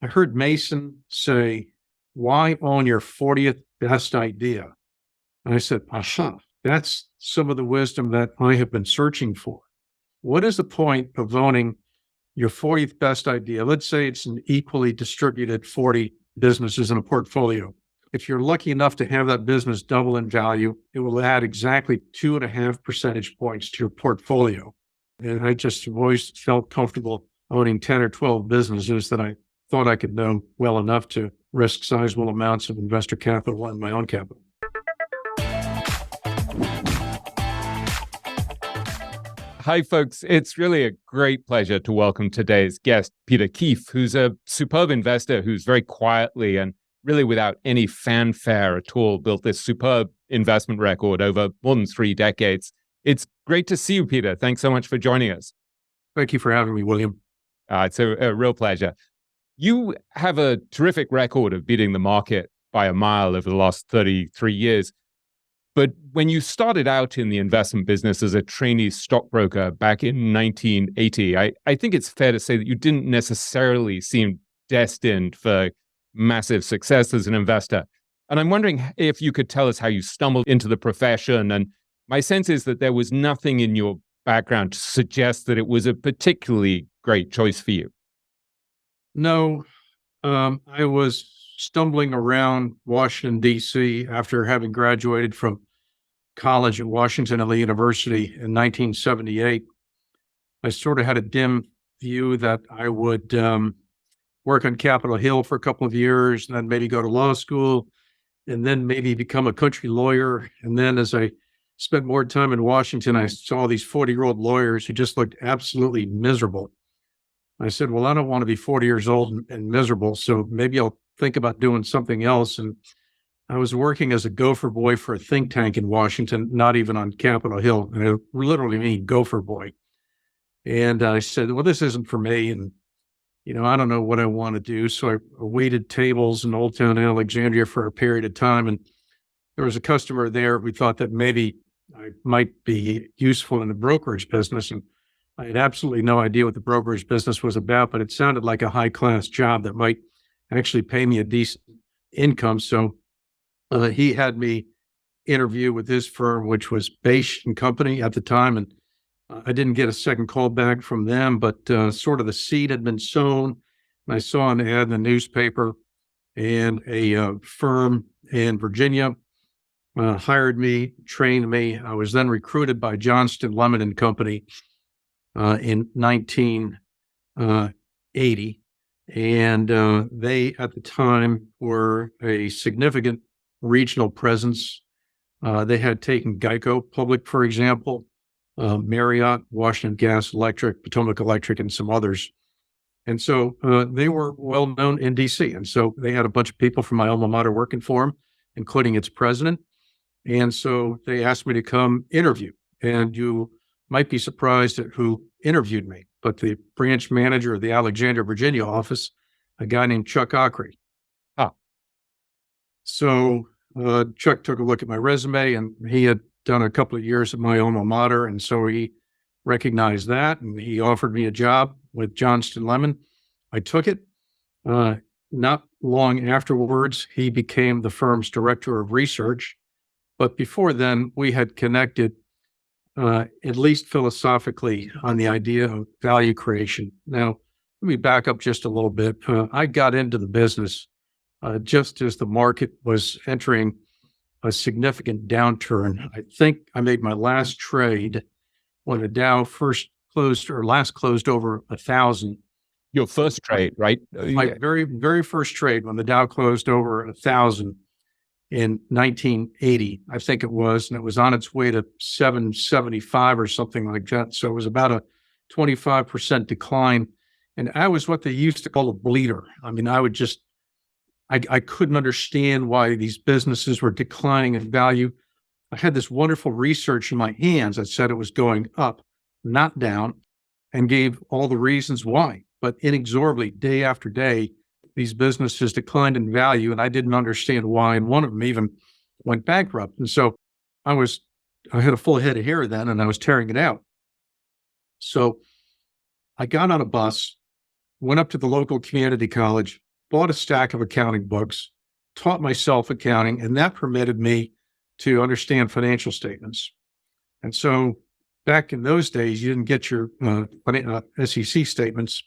I heard Mason say, why own your 40th best idea? And I said, aha, that's some of the wisdom that I have been searching for. What is the point of owning your 40th best idea? Let's say it's an equally distributed 40 businesses in a portfolio. If you're lucky enough to have that business double in value, it will add exactly 2.5 percentage points to your portfolio. And I just always felt comfortable owning 10 or 12 businesses that I thought I could know well enough to risk sizable amounts of investor capital and my own capital. Hi, folks. It's really a great pleasure to welcome today's guest, Peter Keefe, who's a superb investor who's very quietly and really without any fanfare at all built this superb investment record over more than 3 decades. It's great to see you, Peter. Thanks so much for joining us. Thank you for having me, William. It's a real pleasure. You have a terrific record of beating the market by a mile over the last 33 years. But when you started out in the investment business as a trainee stockbroker back in 1980, I think it's fair to say that you didn't necessarily seem destined for massive success as an investor. And I'm wondering if you could tell us how you stumbled into the profession. And my sense is that there was nothing in your background to suggest that it was a particularly great choice for you. No, I was stumbling around Washington, D.C. after having graduated from college at Washington and Lee University in 1978. I sort of had a dim view that I would work on Capitol Hill for a couple of years, and then maybe go to law school, and then maybe become a country lawyer. And then as I spent more time in Washington, I saw these 40-year-old lawyers who just looked absolutely miserable. I said, well, I don't want to be 40 years old and miserable, so maybe I'll think about doing something else. And I was working as a gopher boy for a think tank in Washington, not even on Capitol Hill. And I literally mean gopher boy. And I said, well, this isn't for me. And, I don't know what I want to do. So I waited tables in Old Town Alexandria for a period of time. And there was a customer there who thought that maybe I might be useful in the brokerage business. And I had absolutely no idea what the brokerage business was about, but it sounded like a high-class job that might actually pay me a decent income. So he had me interview with his firm, which was Bache and Company at the time. And I didn't get a second call back from them, but sort of the seed had been sown. And I saw an ad in the newspaper, and a firm in Virginia hired me, trained me. I was then recruited by Johnston Lemon and Company in 1980. And they, at the time, were a significant regional presence. They had taken Geico public, for example, Marriott, Washington Gas, Electric, Potomac Electric, and some others. And so they were well known in DC. And so they had a bunch of people from my alma mater working for them, including its president. And so they asked me to come interview. And you might be surprised at who interviewed me, but the branch manager of the Alexandria, Virginia office, a guy named Chuck Ockrey. So Chuck took a look at my resume, and he had done a couple of years at my alma mater. And so he recognized that, and he offered me a job with Johnston Lemon. I took it. Not long afterwards, he became the firm's director of research. But before then, we had connected at least philosophically on the idea of value creation. Now, let me back up just a little bit. I got into the business just as the market was entering a significant downturn. I think I made my last trade when the Dow last closed over 1,000. Your first trade, right? My very, very first trade when the Dow closed over 1,000. In 1980, I think it was, and it was on its way to 775 or something like that. So it was about a 25% decline. And I was what they used to call a bleeder. I mean, I couldn't understand why these businesses were declining in value. I had this wonderful research in my hands that said it was going up, not down, and gave all the reasons why. But inexorably, day after day, these businesses declined in value, and I didn't understand why. And one of them even went bankrupt. And so I had a full head of hair then, and I was tearing it out. So I got on a bus, went up to the local community college, bought a stack of accounting books, taught myself accounting, and that permitted me to understand financial statements. And so back in those days, you didn't get your SEC statements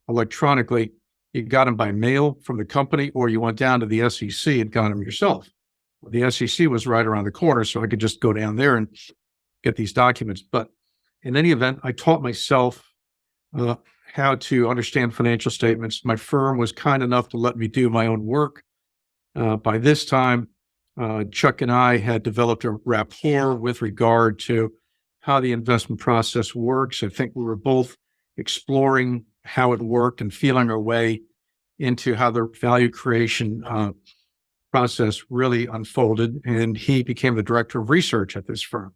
electronically. You got them by mail from the company, or you went down to the SEC and got them yourself. The SEC was right around the corner, so I could just go down there and get these documents. But in any event, I taught myself how to understand financial statements. My firm was kind enough to let me do my own work. By this time, Chuck and I had developed a rapport with regard to how the investment process works. I think we were both exploring how it worked and feeling our way into how the value creation process really unfolded. And he became the director of research at this firm.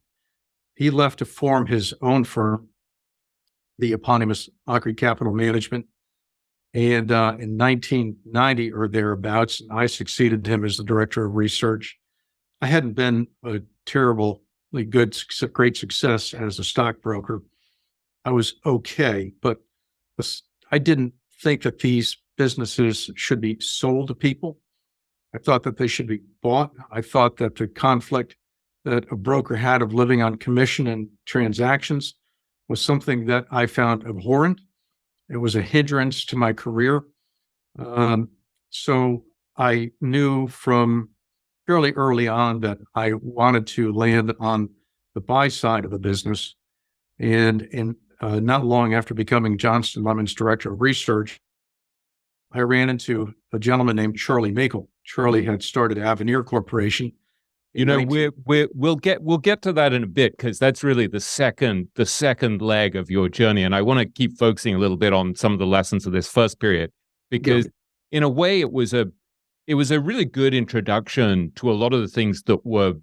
He left to form his own firm, the eponymous Ockery Capital Management. And in 1990 or thereabouts, I succeeded him as the director of research. I hadn't been a terribly great success as a stockbroker. I was okay, but I didn't think that these businesses should be sold to people. I thought that they should be bought. I thought that the conflict that a broker had of living on commission and transactions was something that I found abhorrent. It was a hindrance to my career. So I knew from fairly early on that I wanted to land on the buy side of the business. And not long after becoming Johnston Lemon's director of research, I ran into a gentleman named Charlie Makel. Charlie had started Avenir Corporation. We'll get to that in a bit, because that's really the second leg of your journey, and I want to keep focusing a little bit on some of the lessons of this first period, because in a way it was a really good introduction to a lot of the things that were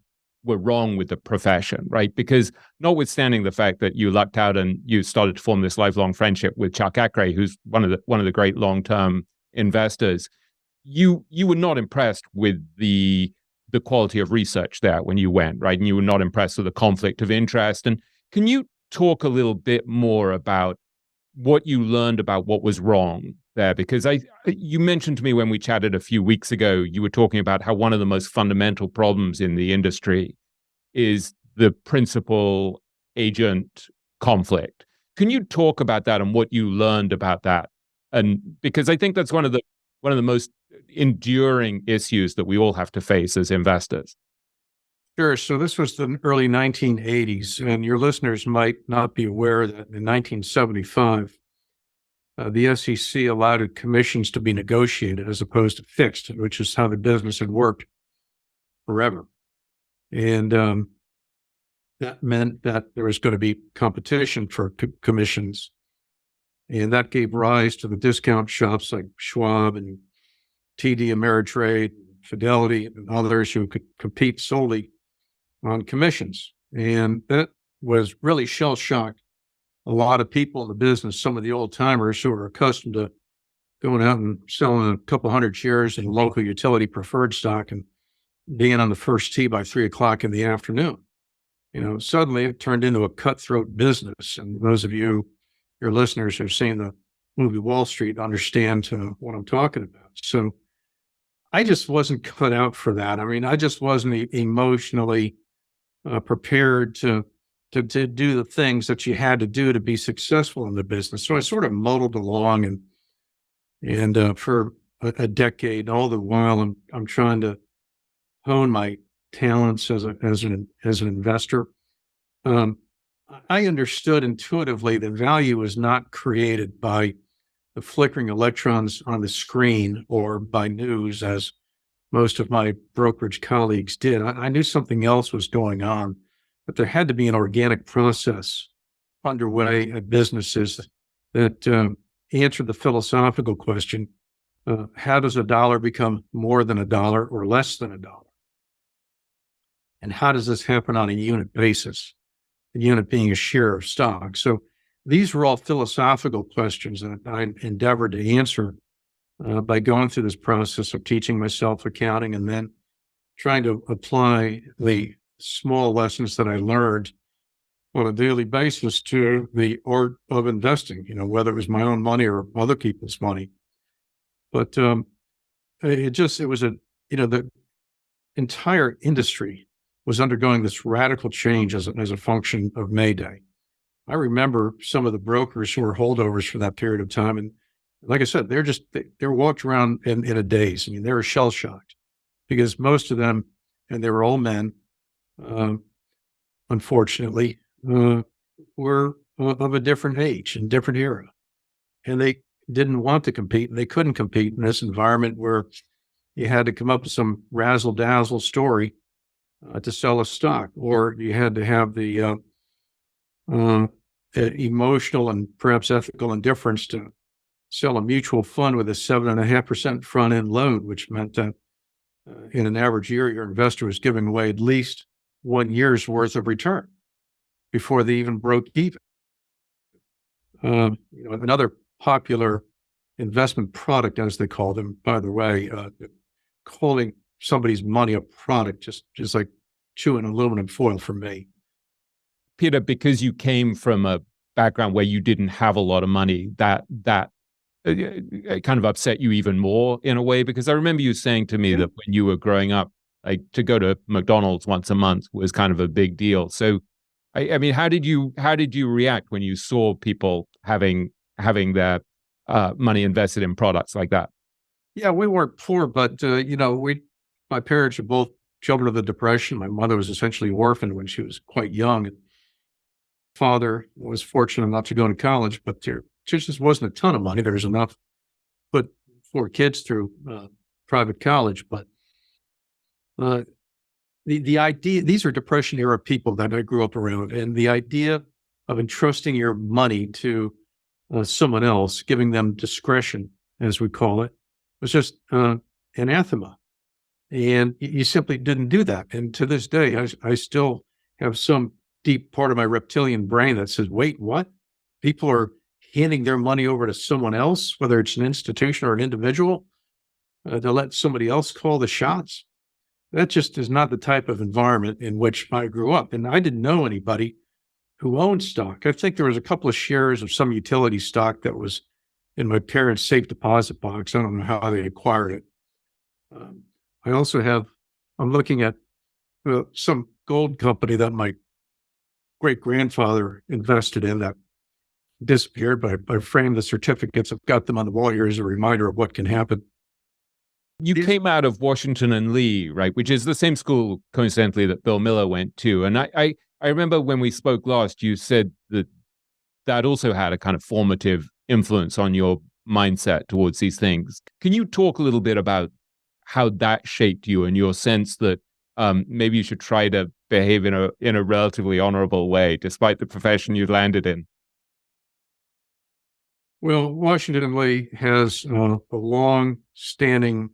wrong with the profession, right? Because notwithstanding the fact that you lucked out and you started to form this lifelong friendship with Chuck Ackrey, who's one of the great long-term investors, you were not impressed with the quality of research there when you went, right? And you were not impressed with the conflict of interest. And can you talk a little bit more about what you learned about what was wrong there? Because you mentioned to me when we chatted a few weeks ago, you were talking about how one of the most fundamental problems in the industry is the principal agent conflict. Can you talk about that and what you learned about that? And because I think that's one of the most enduring issues that we all have to face as investors. Sure. So this was the early 1980s, and your listeners might not be aware that in 1975, the SEC allowed commissions to be negotiated as opposed to fixed, which is how the business had worked forever. And that meant that there was going to be competition for commissions. And that gave rise to the discount shops like Schwab and TD Ameritrade, Fidelity, and others who could compete solely on commissions. And that was really shell-shocked a lot of people in the business, some of the old timers who were accustomed to going out and selling a couple hundred shares in local utility preferred stock and being on the first tee by 3:00 in the afternoon. Suddenly it turned into a cutthroat business. And those of you, your listeners who've seen the movie Wall Street, understand what I'm talking about. So I just wasn't cut out for that. I mean, I just wasn't emotionally prepared to do the things that you had to do to be successful in the business. So I sort of muddled along, and for a decade, all the while I'm trying to hone my talents as an investor. I understood intuitively that value is not created by the flickering electrons on the screen or by news, as most of my brokerage colleagues did. I knew something else was going on, but there had to be an organic process underway at businesses that answered the philosophical question, how does a dollar become more than a dollar or less than a dollar? And how does this happen on a unit basis? The unit being a share of stock. So these were all philosophical questions that I endeavored to answer by going through this process of teaching myself accounting and then trying to apply the small lessons that I learned on a daily basis to the art of investing, whether it was my own money or other people's money. But it was the entire industry was undergoing this radical change as a function of Mayday. I remember some of the brokers who were holdovers for that period of time. And like I said, they're walked around in a daze. I mean, they were shell shocked because most of them, and they were all men, unfortunately, were of a different age and different era. And they didn't want to compete and they couldn't compete in this environment where you had to come up with some razzle dazzle story to sell a stock, or you had to have the emotional and perhaps ethical indifference to sell a mutual fund with a 7.5% front end load, which meant that in an average year, your investor was giving away at least 1 year's worth of return before they even broke even. Another popular investment product, as they call them, by the way, calling somebody's money a product just like chewing aluminum foil for me. Peter, because you came from a background where you didn't have a lot of money, that kind of upset you even more in a way? Because I remember you saying to me that when you were growing up, like to go to McDonald's once a month was kind of a big deal. So, I mean, how did you react when you saw people having their money invested in products like that? Yeah, we weren't poor, but my parents are both children of the Depression. My mother was essentially orphaned when she was quite young. And father was fortunate enough to go to college, but there just wasn't a ton of money. There was enough to put 4 kids through private college. But the idea, these are Depression era people that I grew up around, and the idea of entrusting your money to someone else, giving them discretion, as we call it, was just anathema. And you simply didn't do that. And to this day, I still have some deep part of my reptilian brain that says, wait, what? People are handing their money over to someone else, whether it's an institution or an individual, to let somebody else call the shots. That just is not the type of environment in which I grew up. And I didn't know anybody who owned stock. I think there was a couple of shares of some utility stock that was in my parents' safe deposit box. I don't know how they acquired it. I also I'm looking at some gold company that my great grandfather invested in that disappeared, but I framed the certificates. I've got them on the wall here as a reminder of what can happen. You came out of Washington and Lee, right? Which is the same school, coincidentally, that Bill Miller went to. And I remember when we spoke last, you said that also had a kind of formative influence on your mindset towards these things. Can you talk a little bit about how that shaped you and your sense that maybe you should try to behave in a relatively honorable way, despite the profession you landed in? Well, Washington and Lee has a long-standing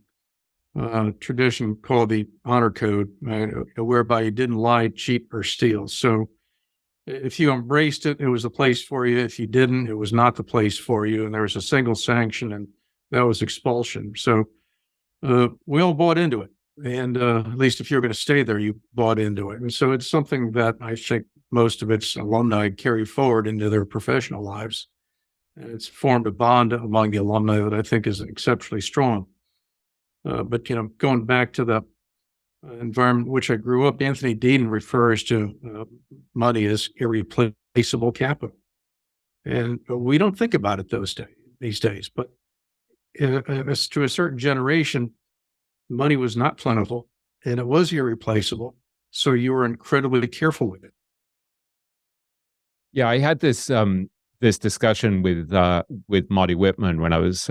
tradition called the honor code, whereby you didn't lie, cheat, or steal. So if you embraced it, it was the place for you. If you didn't, it was not the place for you. And there was a single sanction, and that was expulsion. So we all bought into it. And at least if you're going to stay there, you bought into it. And so it's something that I think most of its alumni carry forward into their professional lives. And it's formed a bond among the alumni that I think is exceptionally strong. But going back to the environment in which I grew up, Anthony Deaton refers to money as irreplaceable capital. And we don't think about it these days. But as to a certain generation, money was not plentiful and it was irreplaceable. So you were incredibly careful with it. Yeah, I had this discussion with Marty Whitman when I was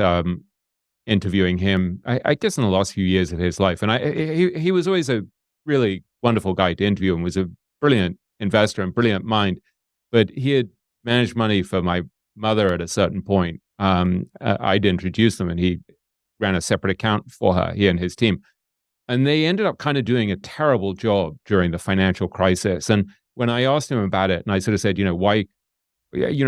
interviewing him, I guess in the last few years of his life. And he was always a really wonderful guy to interview and was a brilliant investor and brilliant mind. But he had managed money for my mother at a certain point. I'd introduced them and he ran a separate account for her, he and his team. And they ended up kind of doing a terrible job during the financial crisis. And when I asked him about it, and I sort of said, why,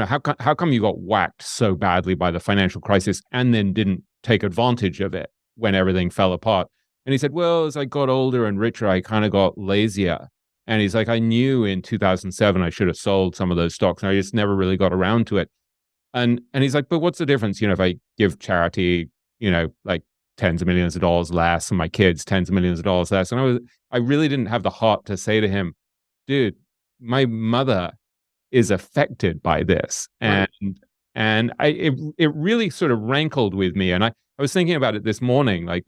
how come you got whacked so badly by the financial crisis and then didn't take advantage of it when everything fell apart? And he said, well, as I got older and richer, I kind of got lazier. And he's like, I knew in 2007 I should have sold some of those stocks, and I just never really got around to it. And he's like, but what's the difference? If I give charity like tens of millions of dollars less, and my kids tens of millions of dollars less. And I really didn't have the heart to say to him, dude, my mother is affected by this. Right. And it really sort of rankled with me. And I was thinking about it this morning, like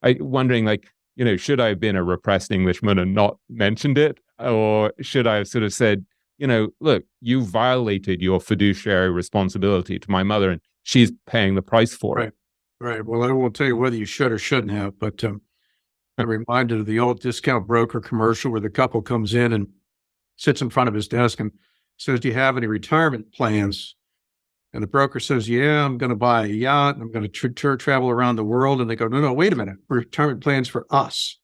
wondering, like, should I have been a repressed Englishman and not mentioned it? Or should I have sort of said, look, you violated your fiduciary responsibility to my mother and she's paying the price for it. Right. Well, I won't tell you whether you should or shouldn't have, but I'm reminded of the old discount broker commercial where the couple comes in and sits in front of his desk and says, do you have any retirement plans? And the broker says, yeah, I'm going to buy a yacht. I'm going to travel around the world. And they go, no, wait a minute. Retirement plans for us.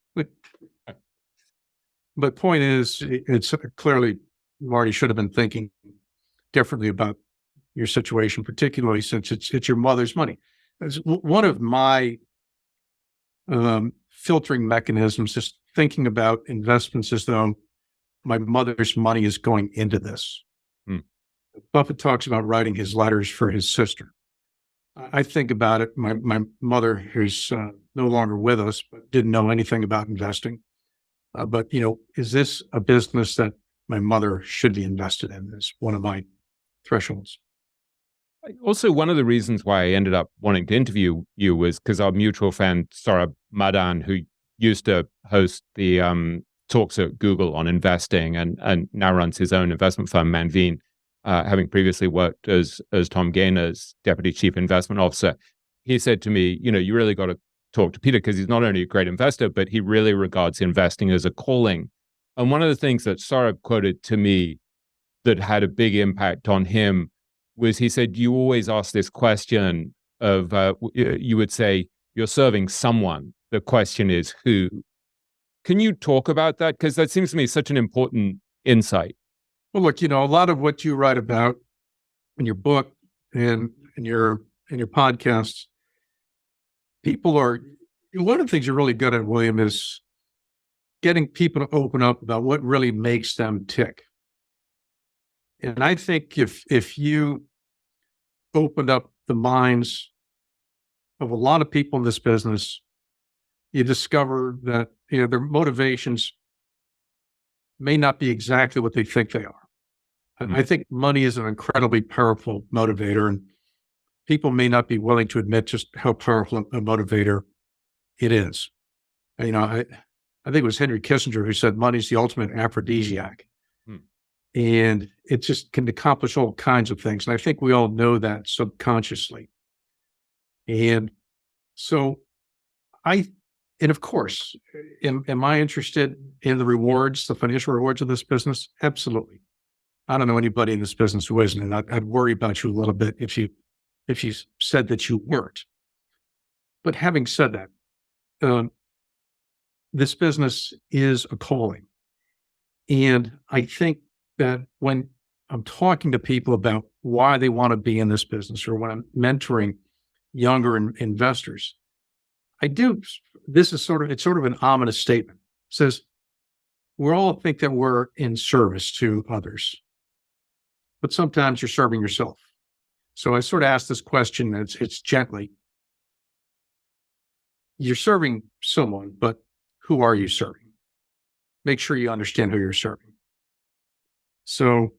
But point is, it's clearly Marty should have been thinking differently about your situation, particularly since it's your mother's money. As one of my filtering mechanisms is thinking about investments as though my mother's money is going into this. Buffett talks about writing his letters for his sister. I think about it. My mother, who's no longer with us, but didn't know anything about investing. But is this a business that my mother should be invested in? Is one of my thresholds. Also, one of the reasons why I ended up wanting to interview you was because our mutual friend, Saurabh Madan, who used to host the talks at Google on investing and now runs his own investment firm, Manveen, having previously worked as Tom Gaynor's deputy chief investment officer. He said to me, you really got to talk to Peter because he's not only a great investor, but he really regards investing as a calling. And one of the things that Saurabh quoted to me that had a big impact on him was he said, you always ask this question of, you would say, you're serving someone. The question is who? Can you talk about that? Because that seems to me such an important insight. Well, look, a lot of what you write about in your book and in your podcasts, people are, one of the things you're really good at, William, is getting people to open up about what really makes them tick. And I think if you opened up the minds of a lot of people in this business, you discover that their motivations may not be exactly what they think they are. I think money is an incredibly powerful motivator, and people may not be willing to admit just how powerful a motivator it is. I think it was Henry Kissinger who said money is the ultimate aphrodisiac. And it just can accomplish all kinds of things. And I think we all know that subconsciously. And so and of course, am I interested in the rewards, the financial rewards of this business? Absolutely. I don't know anybody in this business who isn't, and I'd worry about you a little bit if you said that you weren't. But having said that, this business is a calling. And I think that when I'm talking to people about why they want to be in this business, or when I'm mentoring younger investors, it's sort of an ominous statement. It says, we all think that we're in service to others, but sometimes you're serving yourself. So I sort of ask this question, it's gently. You're serving someone, but who are you serving? Make sure you understand who you're serving. So,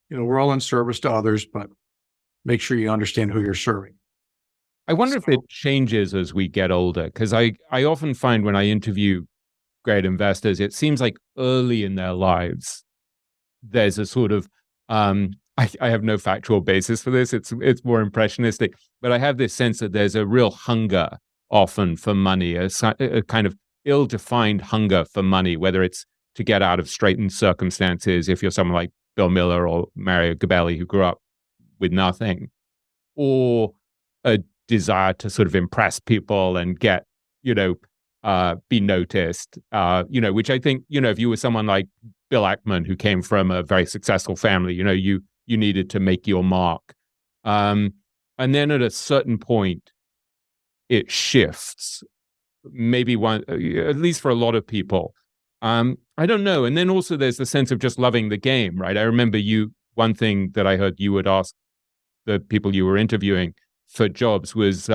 we're all in service to others, but make sure you understand who you're serving. I wonder if it changes as we get older, because I often find when I interview great investors, it seems like early in their lives, there's a sort of, I have no factual basis for this, it's more impressionistic, but I have this sense that there's a real hunger often for money, a kind of ill-defined hunger for money, whether it's to get out of straitened circumstances, if you're someone like Bill Miller or Mario Gabelli, who grew up with nothing, or a desire to sort of impress people and get, be noticed, which I think, if you were someone like Bill Ackman, who came from a very successful family, you needed to make your mark. And then at a certain point, it shifts, maybe at least for a lot of people. I don't know. And then also there's the sense of just loving the game, right? I remember one thing that I heard you would ask the people you were interviewing for jobs was,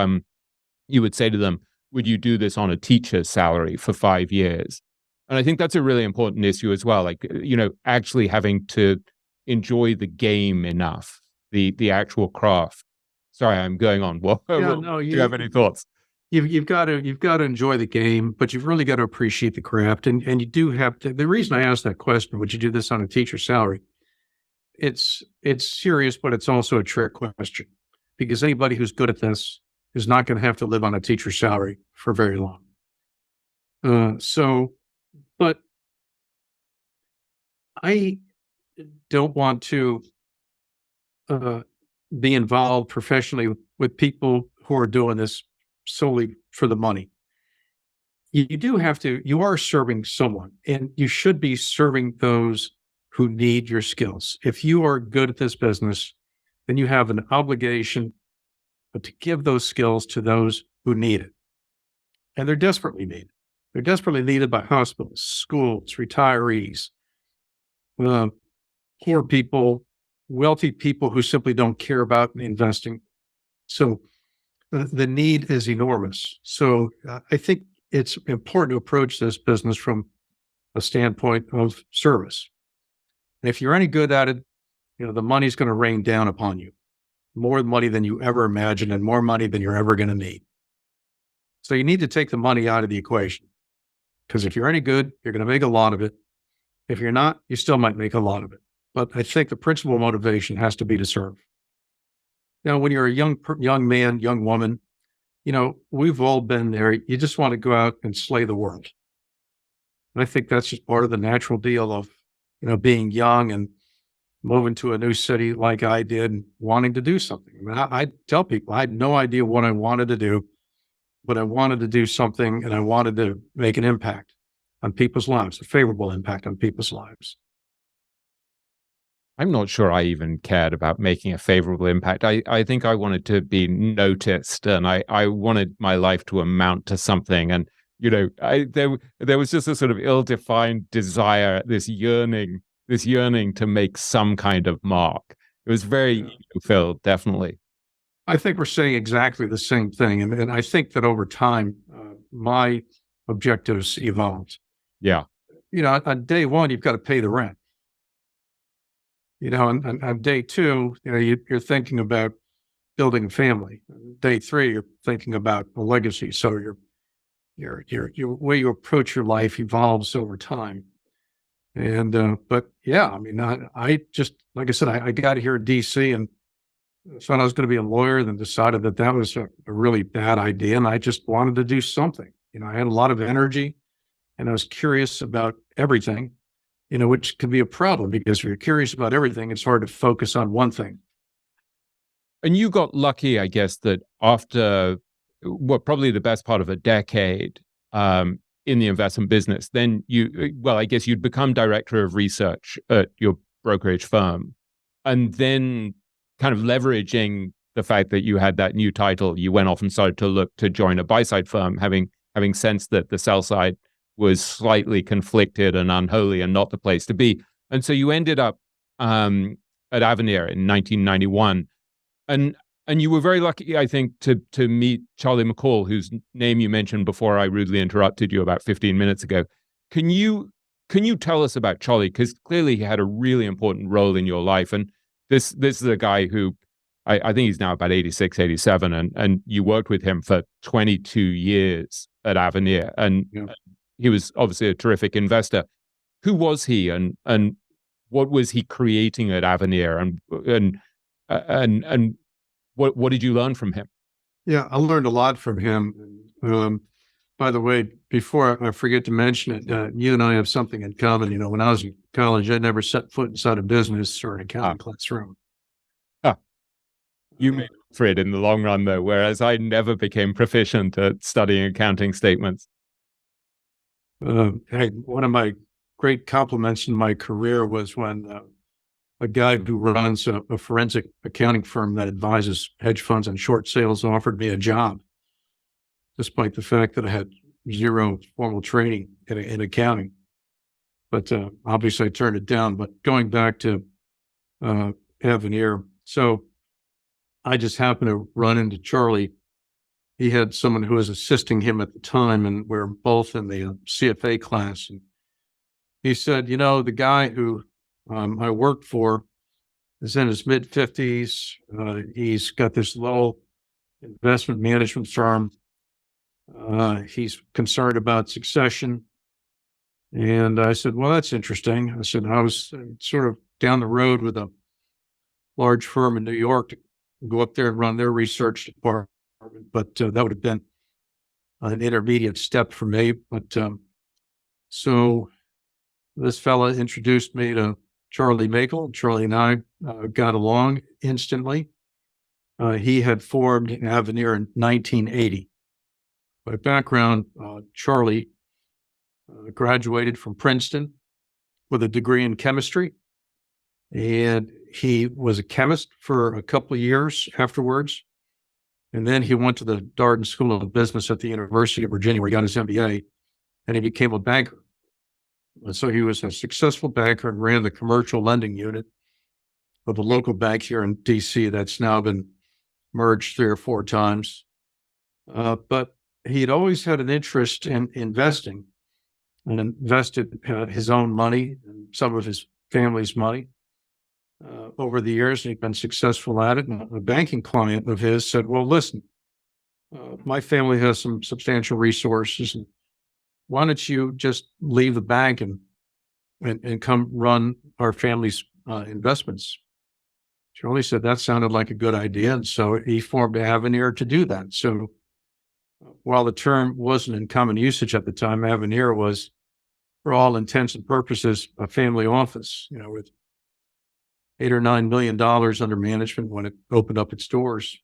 you would say to them, would you do this on a teacher's salary for 5 years? And I think that's a really important issue as well. Like, actually having to enjoy the game enough, the actual craft. Sorry, I'm going on. Well, Yeah, do you have any thoughts? you've got to enjoy the game, but you've really got to appreciate the craft. And you do have to. The reason I asked that question, would you do this on a teacher's salary? It's serious, but it's also a trick question, because anybody who's good at this is not going to have to live on a teacher's salary for very long. But I don't want to be involved professionally with people who are doing this solely for the money. You are serving someone, and you should be serving those who need your skills. If you are good at this business, then you have an obligation to give those skills to those who need it. And they're desperately needed. They're desperately needed by hospitals, schools, retirees, poor people, wealthy people who simply don't care about investing. So the need is enormous. So I think it's important to approach this business from a standpoint of service. And if you're any good at it, the money's going to rain down upon you. More money than you ever imagined, and more money than you're ever going to need. So you need to take the money out of the equation. Because if you're any good, you're going to make a lot of it. If you're not, you still might make a lot of it. But I think the principal motivation has to be to serve. Now, when you're a young man, young woman, we've all been there. You just want to go out and slay the world. And I think that's just part of the natural deal of, being young and moving to a new city like I did and wanting to do something. I mean, I tell people I had no idea what I wanted to do, but I wanted to do something, and I wanted to make an impact on people's lives, a favorable impact on people's lives. I'm not sure I even cared about making a favorable impact. I think I wanted to be noticed, and I wanted my life to amount to something. And, there was just a sort of ill-defined desire, this yearning to make some kind of mark. It was very ego-filled, definitely. I think we're saying exactly the same thing. And I think that over time, my objectives evolved. Yeah. On day one, you've got to pay the rent. And on day two, you're thinking about building a family. Day three, you're thinking about a legacy. So your way you approach your life evolves over time. And but yeah, I mean, I just, like I said, I got here in DC and thought I was going to be a lawyer, then decided that was a really bad idea, and I just wanted to do something. I had a lot of energy, and I was curious about everything. Which can be a problem, because if you're curious about everything, it's hard to focus on one thing. And you got lucky, I guess, that after probably the best part of a decade in the investment business, then I guess you'd become director of research at your brokerage firm. And then kind of leveraging the fact that you had that new title, you went off and started to look to join a buy-side firm, having sensed that the sell side was slightly conflicted and unholy and not the place to be. And so you ended up at Avenir in 1991. And you were very lucky, I think, to meet Charlie McCall, whose name you mentioned before I rudely interrupted you about 15 minutes ago. Can you tell us about Charlie? Because clearly he had a really important role in your life. And this is a guy who I think he's now about 86, 87, and you worked with him for 22 years at Avenir. And he was obviously a terrific investor. Who was he, and what was he creating at Avenir, and what did you learn from him? Yeah, I learned a lot from him. By the way, before I forget to mention it, you and I have something in common. When I was in college, I never set foot inside a business or an accounting classroom. You made up for it in the long run, though, whereas I never became proficient at studying accounting statements. One of my great compliments in my career was when a guy who runs a forensic accounting firm that advises hedge funds on short sales offered me a job, despite the fact that I had zero formal training in accounting. But obviously I turned it down. But going back to Avenir, so I just happened to run into Charlie he had someone who was assisting him at the time, and we were both in the CFA class. And he said, the guy who I worked for is in his mid-50s. He's got this little investment management firm. He's concerned about succession. And I said, well, that's interesting. I said, I was sort of down the road with a large firm in New York to go up there and run their research department, but that would have been an intermediate step for me. But so this fella introduced me to Charlie Makel. Charlie and I got along instantly. He had formed Avenir in 1980. By background, Charlie graduated from Princeton with a degree in chemistry, and he was a chemist for a couple of years afterwards. And then he went to the Darden School of Business at the University of Virginia, where he got his MBA, and he became a banker. And so he was a successful banker and ran the commercial lending unit of a local bank here in DC that's now been merged 3 or 4 times. But he had always had an interest in investing and invested his own money and some of his family's money over the years, and he'd been successful at it. And a banking client of his said, well, listen, my family has some substantial resources, and why don't you just leave the bank and come run our family's investments? Charlie said that sounded like a good idea, and so he formed Avenir to do that. So while the term wasn't in common usage at the time, Avenir was, for all intents and purposes, a family office, with $8 or $9 million under management when it opened up its doors,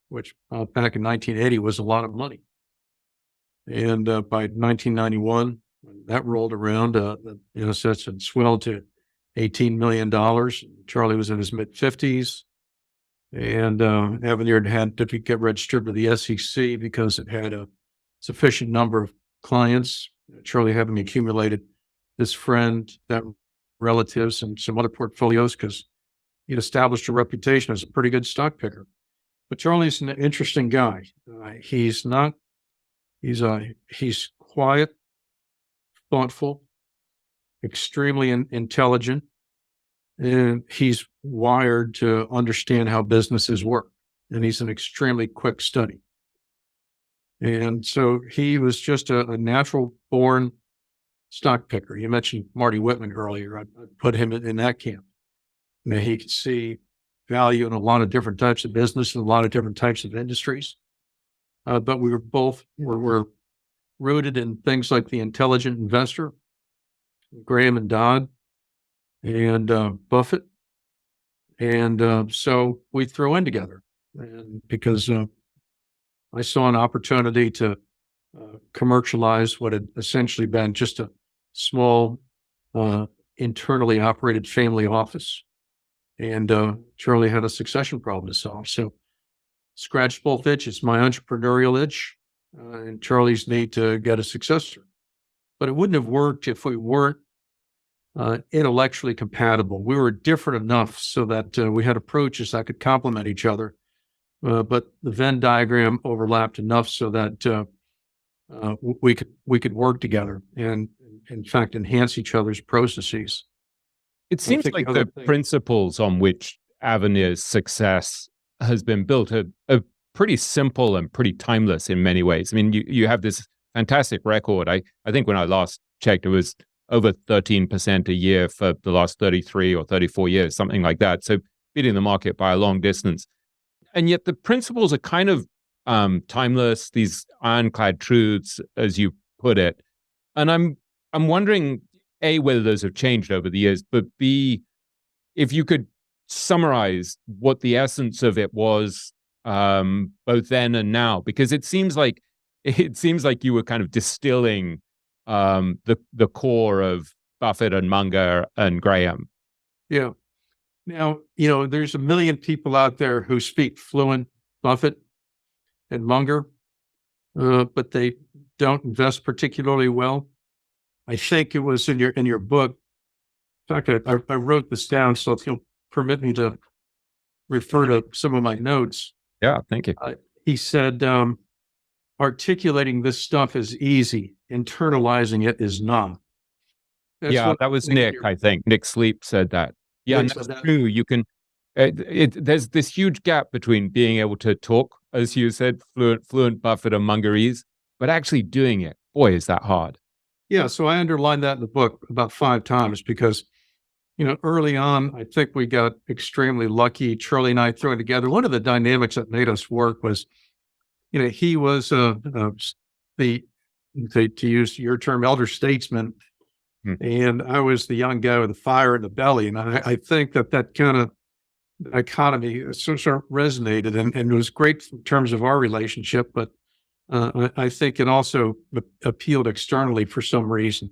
which back in 1980 was a lot of money. And by 1991, when that rolled around, the assets had swelled to $18 million. Charlie was in his mid-50s, and Avenir had to get registered with the SEC because it had a sufficient number of clients. Charlie having accumulated this friend, that relatives, and some other portfolios because he'd established a reputation as a pretty good stock picker. But Charlie's an interesting guy. He's quiet, thoughtful, extremely intelligent, and he's wired to understand how businesses work. And he's an extremely quick study. And so he was just a natural born stock picker. You mentioned Marty Whitman earlier. I'd put him in that camp. He could see value in a lot of different types of business and a lot of different types of industries. But we were both were rooted in things like the intelligent investor, Graham and Dodd, and Buffett. And so we threw in together, and because I saw an opportunity to commercialize what had essentially been just a small, internally operated family office. And Charlie had a succession problem to solve. So scratched both itches, my entrepreneurial itch and Charlie's need to get a successor. But it wouldn't have worked if we weren't intellectually compatible. We were different enough so that we had approaches that could complement each other. But the Venn diagram overlapped enough so that we could work together and, in fact, enhance each other's processes. It seems like the principles on which Avenir's success has been built are pretty simple and pretty timeless in many ways. I mean, you have this fantastic record. I think when I last checked, it was over 13% a year for the last 33 or 34 years, something like that. So beating the market by a long distance. And yet the principles are kind of timeless, these ironclad truths, as you put it. And I'm wondering, A, whether those have changed over the years, but B, if you could summarize what the essence of it was, both then and now, because it seems like you were kind of distilling the core of Buffett and Munger and Graham. Yeah. Now, there's a million people out there who speak fluent Buffett and Munger, but they don't invest particularly well. I think it was in your book. In fact, I wrote this down, so if you'll permit me to refer to some of my notes. Yeah, thank you. He said, articulating this stuff is easy. Internalizing it is not. Yeah, that was Nick, I think. Nick Sleep said that. Yeah, and that's true. You can, there's this huge gap between being able to talk, as you said, fluent Buffett and Mungerese, but actually doing it. Boy, is that hard. Yeah, so I underlined that in the book about 5 times because, early on, I think we got extremely lucky. Charlie and I throwing together. One of the dynamics that made us work was, he was the, to use your term, elder statesman, and I was the young guy with the fire in the belly. And I think that kind of economy sort of resonated and it was great in terms of our relationship, but I think it also appealed externally for some reason.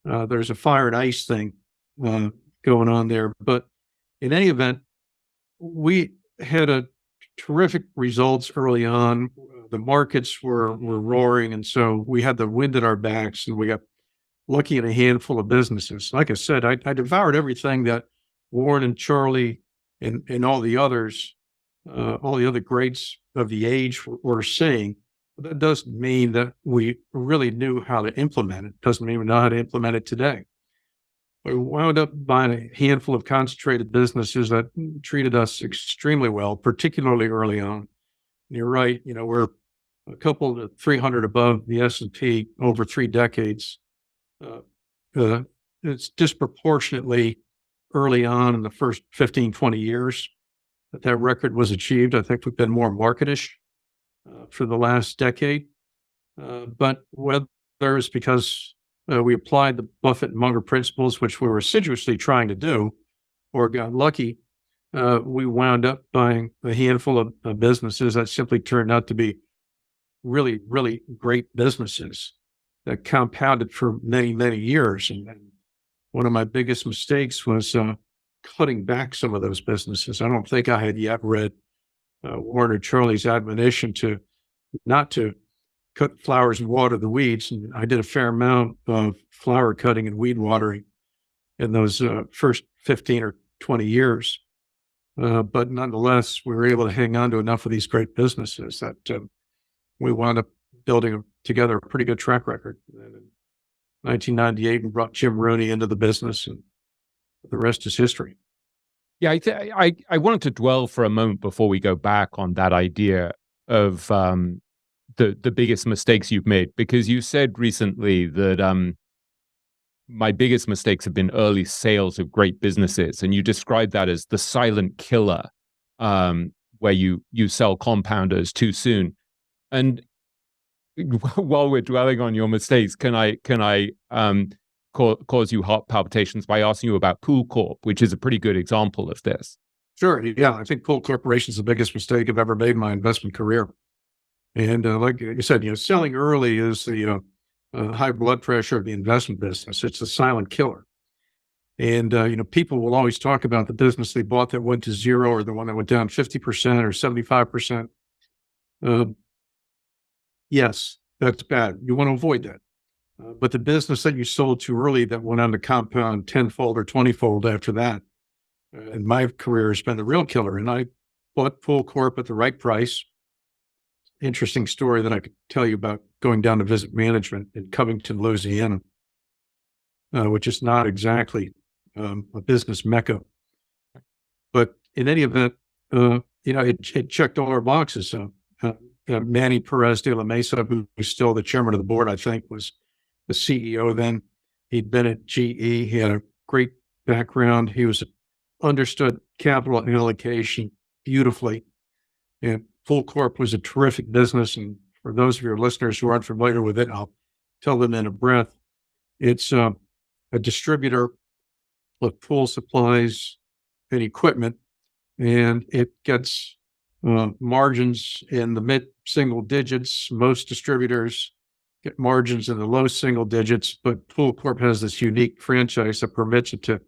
There's a fire and ice thing going on there. But in any event, we had a terrific results early on. The markets were roaring, and so we had the wind at our backs, and we got lucky in a handful of businesses. Like I said, I devoured everything that Warren and Charlie and all the others, all the other greats of the age were saying. But that doesn't mean that we really knew how to implement it. Doesn't mean we know how to implement it today. We wound up buying a handful of concentrated businesses that treated us extremely well, particularly early on. And you're right, we're a couple to 300 above the S&P over 3 decades. It's disproportionately early on in the first 15, 20 years that record was achieved. I think we've been more marketish for the last decade. But whether it's because we applied the Buffett and Munger principles, which we were assiduously trying to do, or got lucky, we wound up buying a handful of businesses that simply turned out to be really, really great businesses that compounded for many, many years. And one of my biggest mistakes was cutting back some of those businesses. I don't think I had yet read Warren or Charlie's admonition to not to cut flowers and water the weeds. And I did a fair amount of flower cutting and weed watering in those first 15 or 20 years. But nonetheless, we were able to hang on to enough of these great businesses that we wound up building together a pretty good track record. And in 1998, we brought Jim Rooney into the business, and the rest is history. Yeah, I wanted to dwell for a moment before we go back on that idea of the biggest mistakes you've made, because you said recently that my biggest mistakes have been early sales of great businesses, and you described that as the silent killer, where you sell compounders too soon. And while we're dwelling on your mistakes, can I cause you heart palpitations by asking you about Pool Corp, which is a pretty good example of this? Sure. Yeah, I think Pool Corporation is the biggest mistake I've ever made in my investment career. And like you said, selling early is the high blood pressure of the investment business. It's a silent killer. And, people will always talk about the business they bought that went to zero or the one that went down 50% or 75%. Yes, that's bad. You want to avoid that. But the business that you sold too early that went on to compound 10-fold or 20-fold after that, in my career, has been the real killer. And I bought Pool Corp at the right price. Interesting story that I could tell you about going down to visit management in Covington, Louisiana, which is not exactly a business mecca. But in any event, it checked all our boxes. Manny Perez de la Mesa, who's still the chairman of the board, I think, was the CEO then. He'd been at GE. He had a great background. He understood capital allocation beautifully. And Pool Corp was a terrific business. And for those of your listeners who aren't familiar with it, I'll tell them in a breath. It's a distributor of pool supplies and equipment, and it gets margins in the mid-single digits. Most distributors get margins in the low single digits, but Pool Corp has this unique franchise that permits it to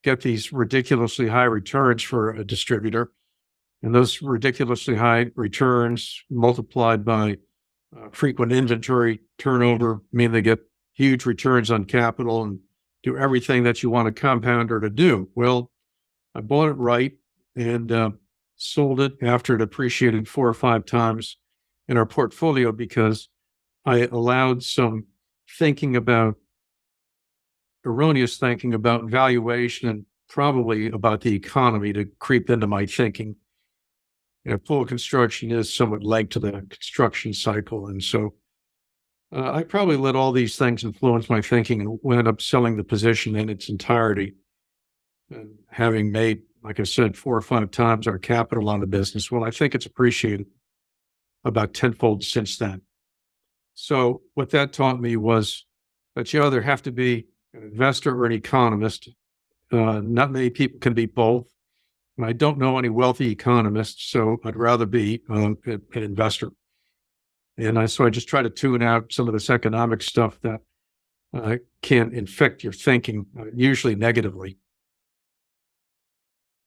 get these ridiculously high returns for a distributor. And those ridiculously high returns multiplied by frequent inventory turnover mean they get huge returns on capital and do everything that you want a compounder to do. Well, I bought it right and sold it after it appreciated 4 or 5 times in our portfolio because I allowed some erroneous thinking about valuation and probably about the economy to creep into my thinking. Full construction is somewhat linked to the construction cycle. And so I probably let all these things influence my thinking and wound up selling the position in its entirety. And having made, like I said, 4 or 5 times our capital on the business, well, I think it's appreciated about tenfold since then. So what that taught me was that you either have to be an investor or an economist. Not many people can be both. And I don't know any wealthy economists, so I'd rather be an investor. And so I just try to tune out some of this economic stuff that can infect your thinking, usually negatively.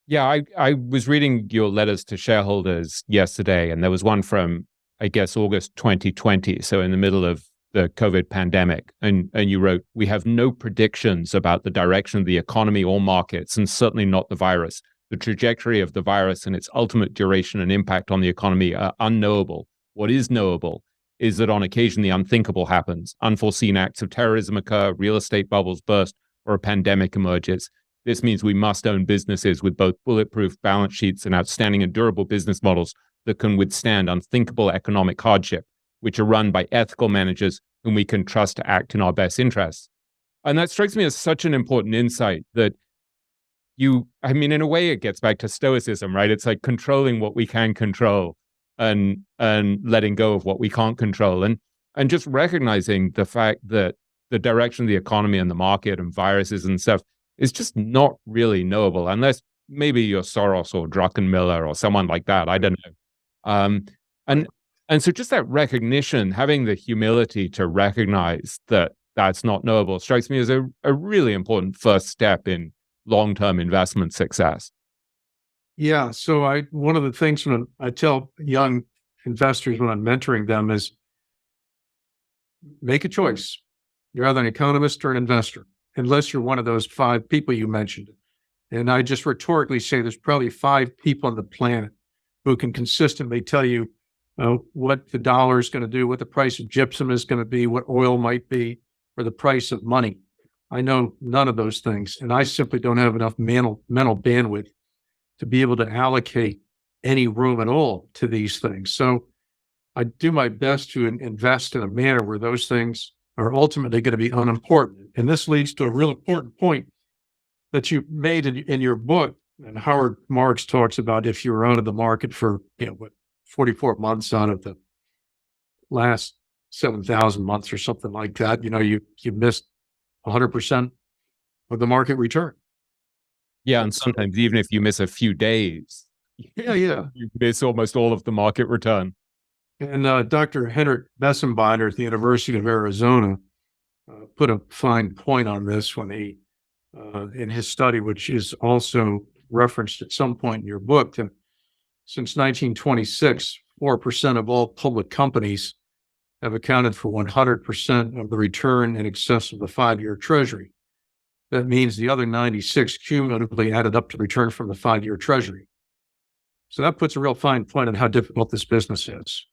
Yeah, I was reading your letters to shareholders yesterday, and there was one from, I guess, August 2020, so in the middle of the COVID pandemic. And you wrote, "We have no predictions about the direction of the economy or markets, and certainly not the virus. The trajectory of the virus and its ultimate duration and impact on the economy are unknowable. What is knowable is that on occasion the unthinkable happens. Unforeseen acts of terrorism occur, real estate bubbles burst, or a pandemic emerges. This means we must own businesses with both bulletproof balance sheets and outstanding and durable business models that can withstand unthinkable economic hardship, which are run by ethical managers whom we can trust to act in our best interests." And that strikes me as such an important insight that in a way, it gets back to stoicism, right? It's like controlling what we can control and letting go of what we can't control. And just recognizing the fact that the direction of the economy and the market and viruses and stuff is just not really knowable, unless maybe you're Soros or Druckenmiller or someone like that. I don't know. And so just that recognition, having the humility to recognize that that's not knowable, strikes me as a really important first step in long-term investment success. Yeah. So one of the things when I tell young investors when I'm mentoring them is make a choice. You're either an economist or an investor, unless you're one of those 5 people you mentioned. And I just rhetorically say there's probably 5 people on the planet who can consistently tell you what the dollar is going to do, what the price of gypsum is going to be, what oil might be, or the price of money. I know none of those things, and I simply don't have enough mental bandwidth to be able to allocate any room at all to these things. So I do my best to invest in a manner where those things are ultimately going to be unimportant. And this leads to a real important point that you made in your book. And Howard Marks talks about if you were out of the market for 44 months out of the last 7,000 months or something like that, you missed 100% of the market return. Yeah, and sometimes even if you miss a few days, you miss almost all of the market return. And Dr. Henrik Bessenbinder at the University of Arizona put a fine point on this when he, in his study, which is also referenced at some point in your book, that since 1926, 4% of all public companies have accounted for 100% of the return in excess of the 5-year treasury. That means the other 96 cumulatively added up to return from the 5-year treasury. So that puts a real fine point on how difficult this business is.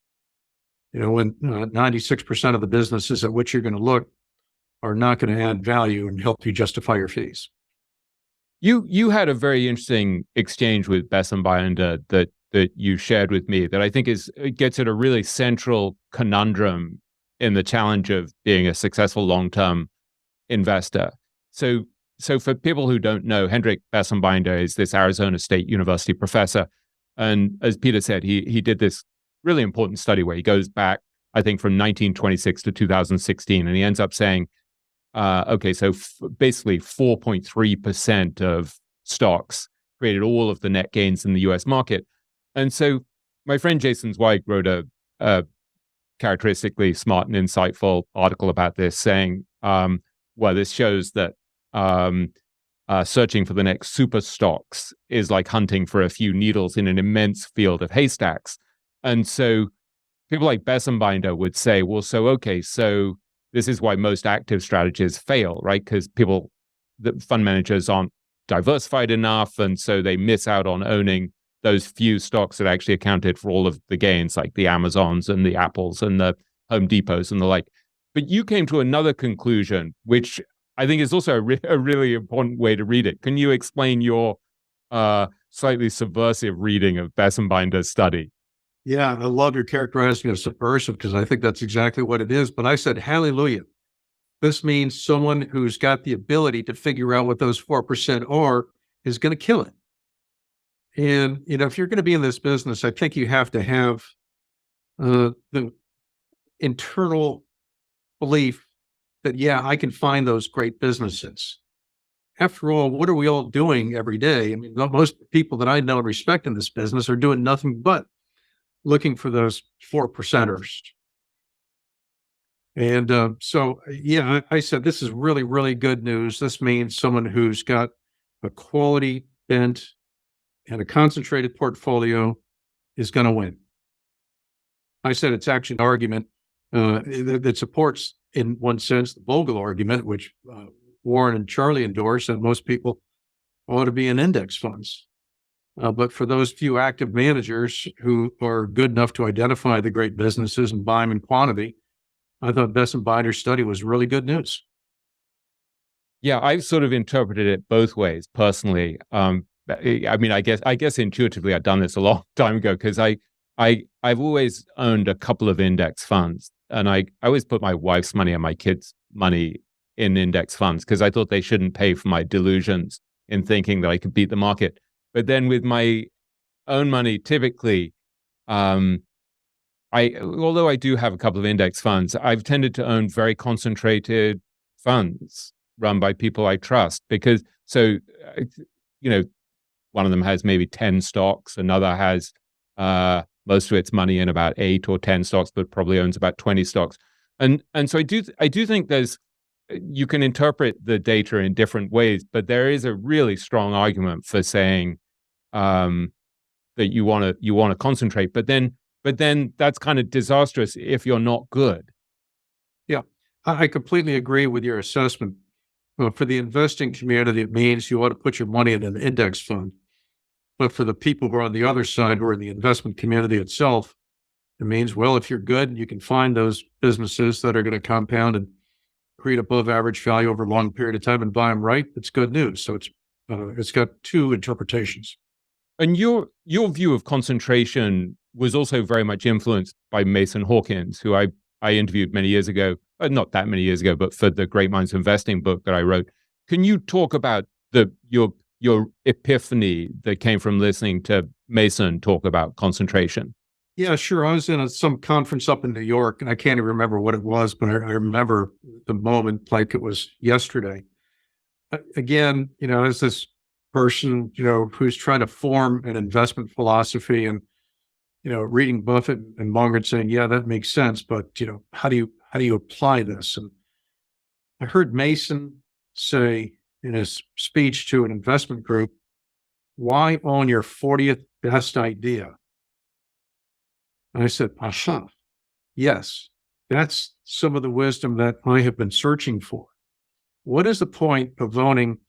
When 96% of the businesses at which you're going to look are not going to add value and help you justify your fees. You had a very interesting exchange with Bessenbinder that you shared with me that I think gets at a really central conundrum in the challenge of being a successful long-term investor. So for people who don't know, Henrik Bessenbinder is this Arizona State University professor. And as Peter said, he did this really important study where he goes back, I think, from 1926 to 2016. And he ends up saying, basically 4.3% of stocks created all of the net gains in the US market. And so my friend Jason Zweig wrote a characteristically smart and insightful article about this, saying, this shows that searching for the next super stocks is like hunting for a few needles in an immense field of haystacks. And so people like Bessenbinder would say, so this is why most active strategies fail, right? Because the fund managers aren't diversified enough, and so they miss out on owning those few stocks that actually accounted for all of the gains, like the Amazons and the Apples and the Home Depots and the like. But you came to another conclusion, which I think is also a really important way to read it. Can you explain your slightly subversive reading of Bessenbinder's study? Yeah, I love your characterizing of subversive because I think that's exactly what it is. But I said, hallelujah. This means someone who's got the ability to figure out what those 4% are is going to kill it. And, if you're going to be in this business, I think you have to have the internal belief that, yeah, I can find those great businesses. After all, what are we all doing every day? I mean, most people that I know and respect in this business are doing nothing but looking for those 4%ers. And yeah, I said, this is really, really good news. This means someone who's got a quality bent and a concentrated portfolio is going to win. I said, it's actually an argument that supports, in one sense, the Vogel argument, which Warren and Charlie endorse, that most people ought to be in index funds. But for those few active managers who are good enough to identify the great businesses and buy them in quantity, I thought Bessenbinder's study was really good news. Yeah, I've sort of interpreted it both ways personally. I mean, I guess intuitively I've done this a long time ago because I've always owned a couple of index funds, and I always put my wife's money and my kids' money in index funds because I thought they shouldn't pay for my delusions in thinking that I could beat the market. But then with my own money, typically, although I do have a couple of index funds, I've tended to own very concentrated funds run by people I trust because, one of them has maybe 10 stocks, another has most of its money in about 8 or 10 stocks, but probably owns about 20 stocks. And so I do think you can interpret the data in different ways, but there is a really strong argument for saying that you want to concentrate, but then that's kind of disastrous if you're not good. Yeah, I completely agree with your assessment. For the investing community, it means you ought to put your money in an index fund. But for the people who are on the other side, who are in the investment community itself, it means, well, if you're good, you can find those businesses that are going to compound and create above average value over a long period of time and buy them right. It's good news. So it's got two interpretations. And your view of concentration was also very much influenced by Mason Hawkins, who I interviewed many years ago, not that many years ago, but for the Great Minds Investing book that I wrote. Can you talk about your epiphany that came from listening to Mason talk about concentration? Yeah, sure. I was in some conference up in New York, and I can't even remember what it was, but I remember the moment like it was yesterday. Again, as this person, who's trying to form an investment philosophy and, reading Buffett and Munger and saying, yeah, that makes sense, but, how do you apply this? And I heard Mason say in his speech to an investment group, why own your 40th best idea? And I said, aha, yes, that's some of the wisdom that I have been searching for. What is the point of owning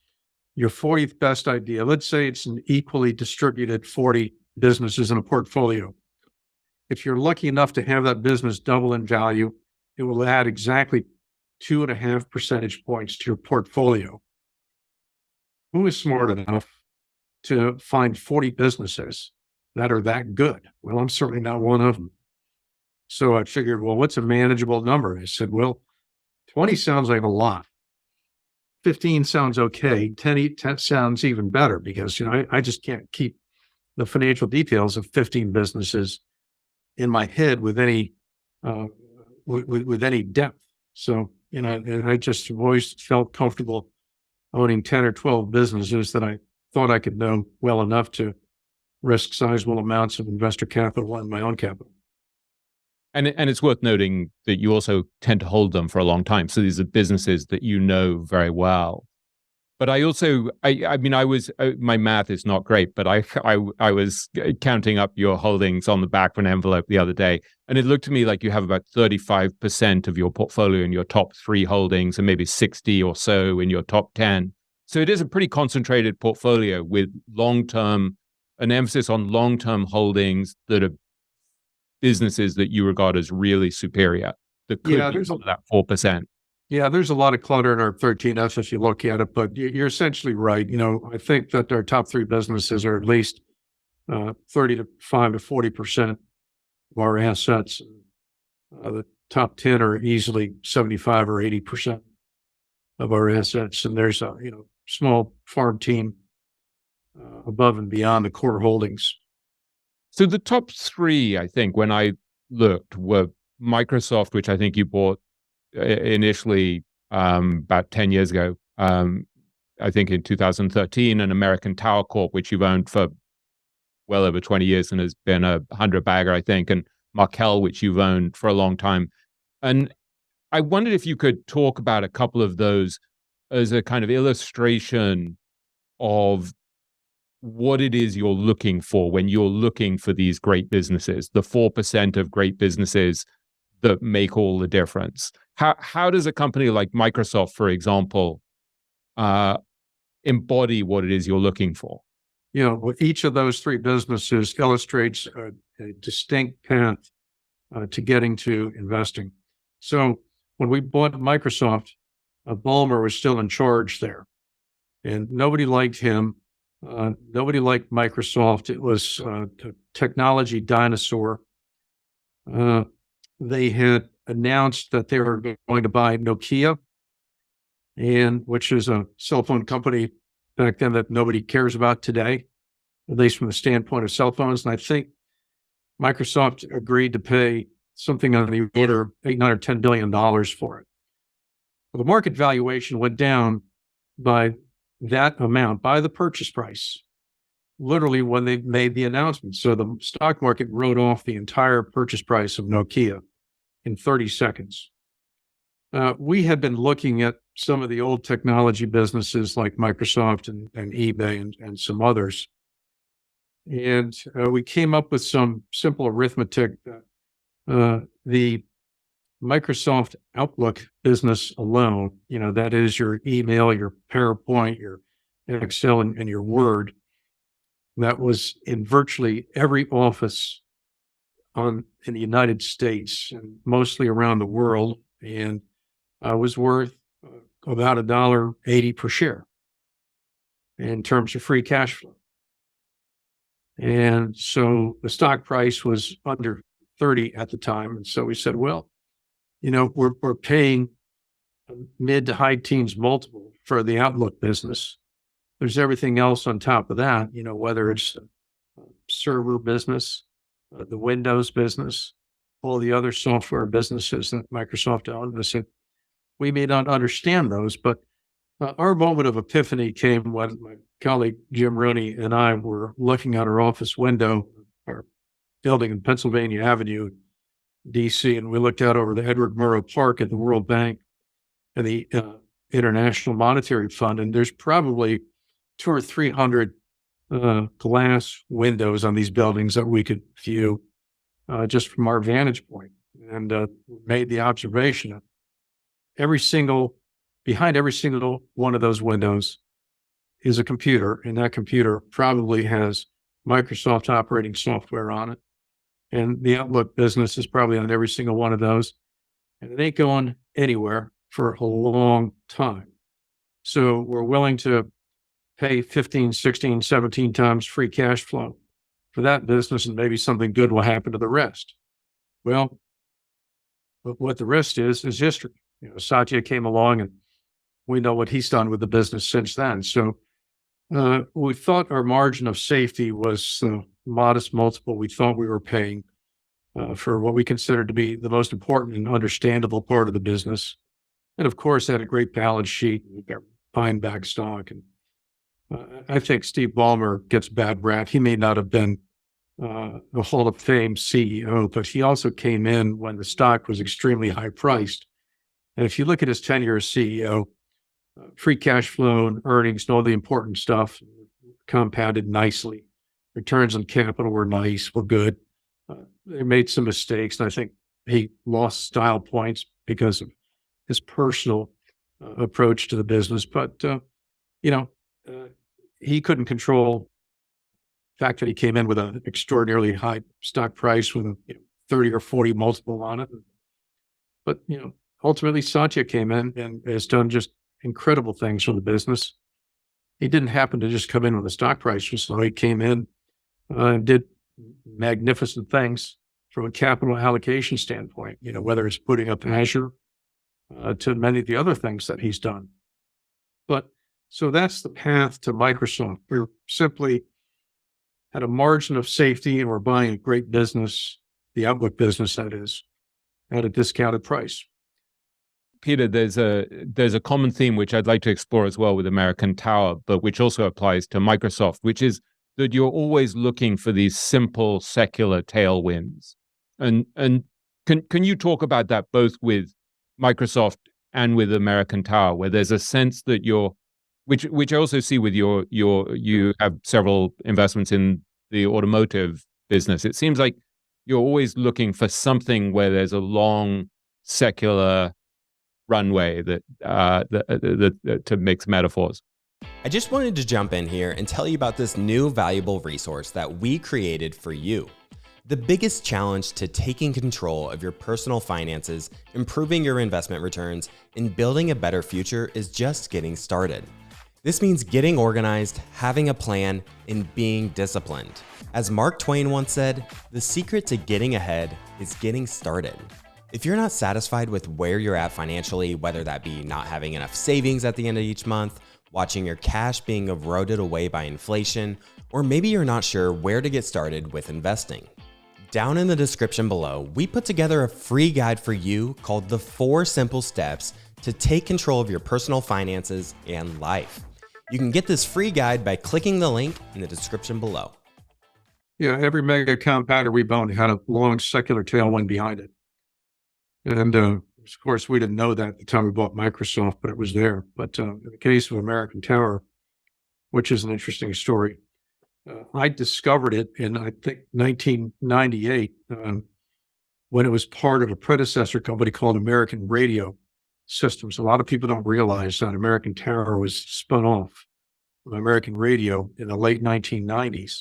your 40th best idea? Let's say it's an equally distributed 40 businesses in a portfolio. If you're lucky enough to have that business double in value, it will add exactly 2.5 percentage points to your portfolio. Who is smart enough to find 40 businesses that are that good? Well, I'm certainly not one of them. So I figured, well, what's a manageable number? I said, well, 20 sounds like a lot. 15 sounds okay. 10 sounds even better because, I just can't keep the financial details of 15 businesses in my head with any with any depth. So, and I just always felt comfortable owning 10 or 12 businesses that I thought I could know well enough to risk sizable amounts of investor capital and my own capital. And it's worth noting that you also tend to hold them for a long time. So these are businesses that you know very well. But I also, my math is not great, but I was counting up your holdings on the back of an envelope the other day, and it looked to me like you have about 35% of your portfolio in your top 3 holdings and maybe 60 or so in your top 10. So it is a pretty concentrated portfolio with long-term an emphasis on long-term holdings that are businesses that you regard as really superior, that could Yeah, be some of that 4%. Yeah, there's a lot of clutter in our 13Fs if you look at it, but you're essentially right. I think that our top three businesses are at least 35 to 40% of our assets. The top 10 are easily 75 or 80% of our assets. And there's a small farm team above and beyond the core holdings. So the top three, I think, when I looked, were Microsoft, which I think you bought initially about 10 years ago, I think in 2013, and American Tower Corp, which you've owned for well over 20 years and has been a 100-bagger, I think, and Markel, which you've owned for a long time. And I wondered if you could talk about a couple of those as a kind of illustration of what it is you're looking for when you're looking for these great businesses, the 4% of great businesses that make all the difference. How does a company like Microsoft, for example, embody what it is you're looking for? Each of those three businesses illustrates a distinct path to getting to investing. So when we bought Microsoft, Ballmer was still in charge there, and nobody liked him. Nobody liked Microsoft. It was a technology dinosaur. They had announced that they were going to buy Nokia, which is a cell phone company back then that nobody cares about today, at least from the standpoint of cell phones. And I think Microsoft agreed to pay something on the order of $8, $9, or $10 billion for it. Well, the market valuation went down by that amount, by the purchase price, literally when they made the announcement. So the stock market wrote off the entire purchase price of Nokia in 30 seconds. We had been looking at some of the old technology businesses like Microsoft and eBay and some others. And we came up with some simple arithmetic that the Microsoft Outlook business alone, that is your email, your PowerPoint, your Excel, and your Word, that was in virtually every office in the United States and mostly around the world, and was worth about $1.80 per share in terms of free cash flow. And so the stock price was under 30 at the time. And so we said, well, we're paying mid to high teens multiple for the Outlook business. There's everything else on top of that, whether it's the server business, the Windows business, all the other software businesses that Microsoft owned. I said, we may not understand those, but our moment of epiphany came when my colleague Jim Rooney and I were looking out our office window, our building in Pennsylvania Avenue, DC, and we looked out over the Edward Murrow Park at the World Bank and the International Monetary Fund, and there's probably 200 or 300 glass windows on these buildings that we could view just from our vantage point, and made the observation that behind every single one of those windows is a computer, and that computer probably has Microsoft operating software on it. And the Outlook business is probably on every single one of those. And it ain't going anywhere for a long time. So we're willing to pay 15, 16, 17 times free cash flow for that business, and maybe something good will happen to the rest. Well, but what the rest is history. Satya came along, and we know what he's done with the business since then. So we thought our margin of safety was the modest multiple we thought we were paying for what we considered to be the most important and understandable part of the business. And of course, had a great balance sheet, buying back stock. And I think Steve Ballmer gets bad rap. He may not have been the Hall of Fame CEO, but he also came in when the stock was extremely high priced. And if you look at his tenure as CEO, free cash flow and earnings and all the important stuff compounded nicely. Returns on capital were nice, were good. They made some mistakes, and I think he lost style points because of his personal approach to the business. But, he couldn't control fact that he came in with an extraordinarily high stock price with a 30 or 40 multiple on it. But, ultimately Satya came in and has done just incredible things for the business. He didn't happen to just come in when the stock price was low. He came in and did magnificent things from a capital allocation standpoint, whether it's putting up Azure to many of the other things that he's done. But so that's the path to Microsoft. We're simply at a margin of safety and we're buying a great business, the Outlook business that is, at a discounted price. Peter, there's a common theme which I'd like to explore as well with American Tower, but which also applies to Microsoft, which is that you're always looking for these simple secular tailwinds. And can you talk about that both with Microsoft and with American Tower, where there's a sense that which I also see with you have several investments in the automotive business. It seems like you're always looking for something where there's a long secular runway to mix metaphors. I just wanted to jump in here and tell you about this new valuable resource that we created for you. The biggest challenge to taking control of your personal finances, improving your investment returns, and building a better future is just getting started. This means getting organized, having a plan, and being disciplined. As Mark Twain once said, the secret to getting ahead is getting started. If you're not satisfied with where you're at financially, whether that be not having enough savings at the end of each month, watching your cash being eroded away by inflation, or maybe you're not sure where to get started with investing, down in the description below, we put together a free guide for you called The 4 Simple Steps to Take Control of Your Personal Finances and Life. You can get this free guide by clicking the link in the description below. Yeah, every mega compounder we've owned had a long secular tailwind behind it. And of course, we didn't know that at the time we bought Microsoft, but it was there. But in the case of American Tower, which is an interesting story, I discovered it in, I think, 1998 when it was part of a predecessor company called American Radio Systems. A lot of people don't realize that American Tower was spun off from American Radio in the late 1990s.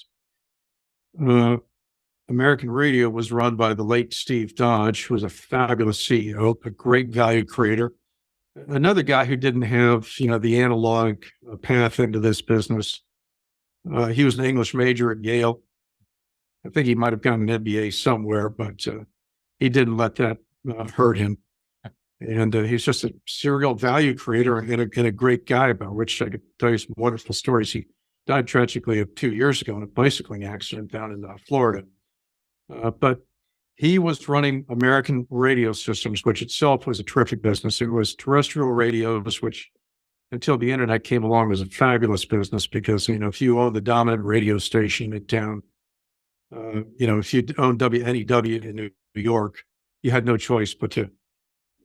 American Radio was run by the late Steve Dodge, who was a fabulous CEO, a great value creator. Another guy who didn't have, the analog path into this business. He was an English major at Yale. I think he might have gotten an MBA somewhere, but he didn't let that hurt him. And he's just a serial value creator and a great guy, about which I could tell you some wonderful stories. He died tragically 2 years ago in a bicycling accident down in Florida. But he was running American Radio Systems, which itself was a terrific business. It was terrestrial radios, which until the internet came along was a fabulous business because, if you own the dominant radio station in town, if you own WNEW in New York, you had no choice but to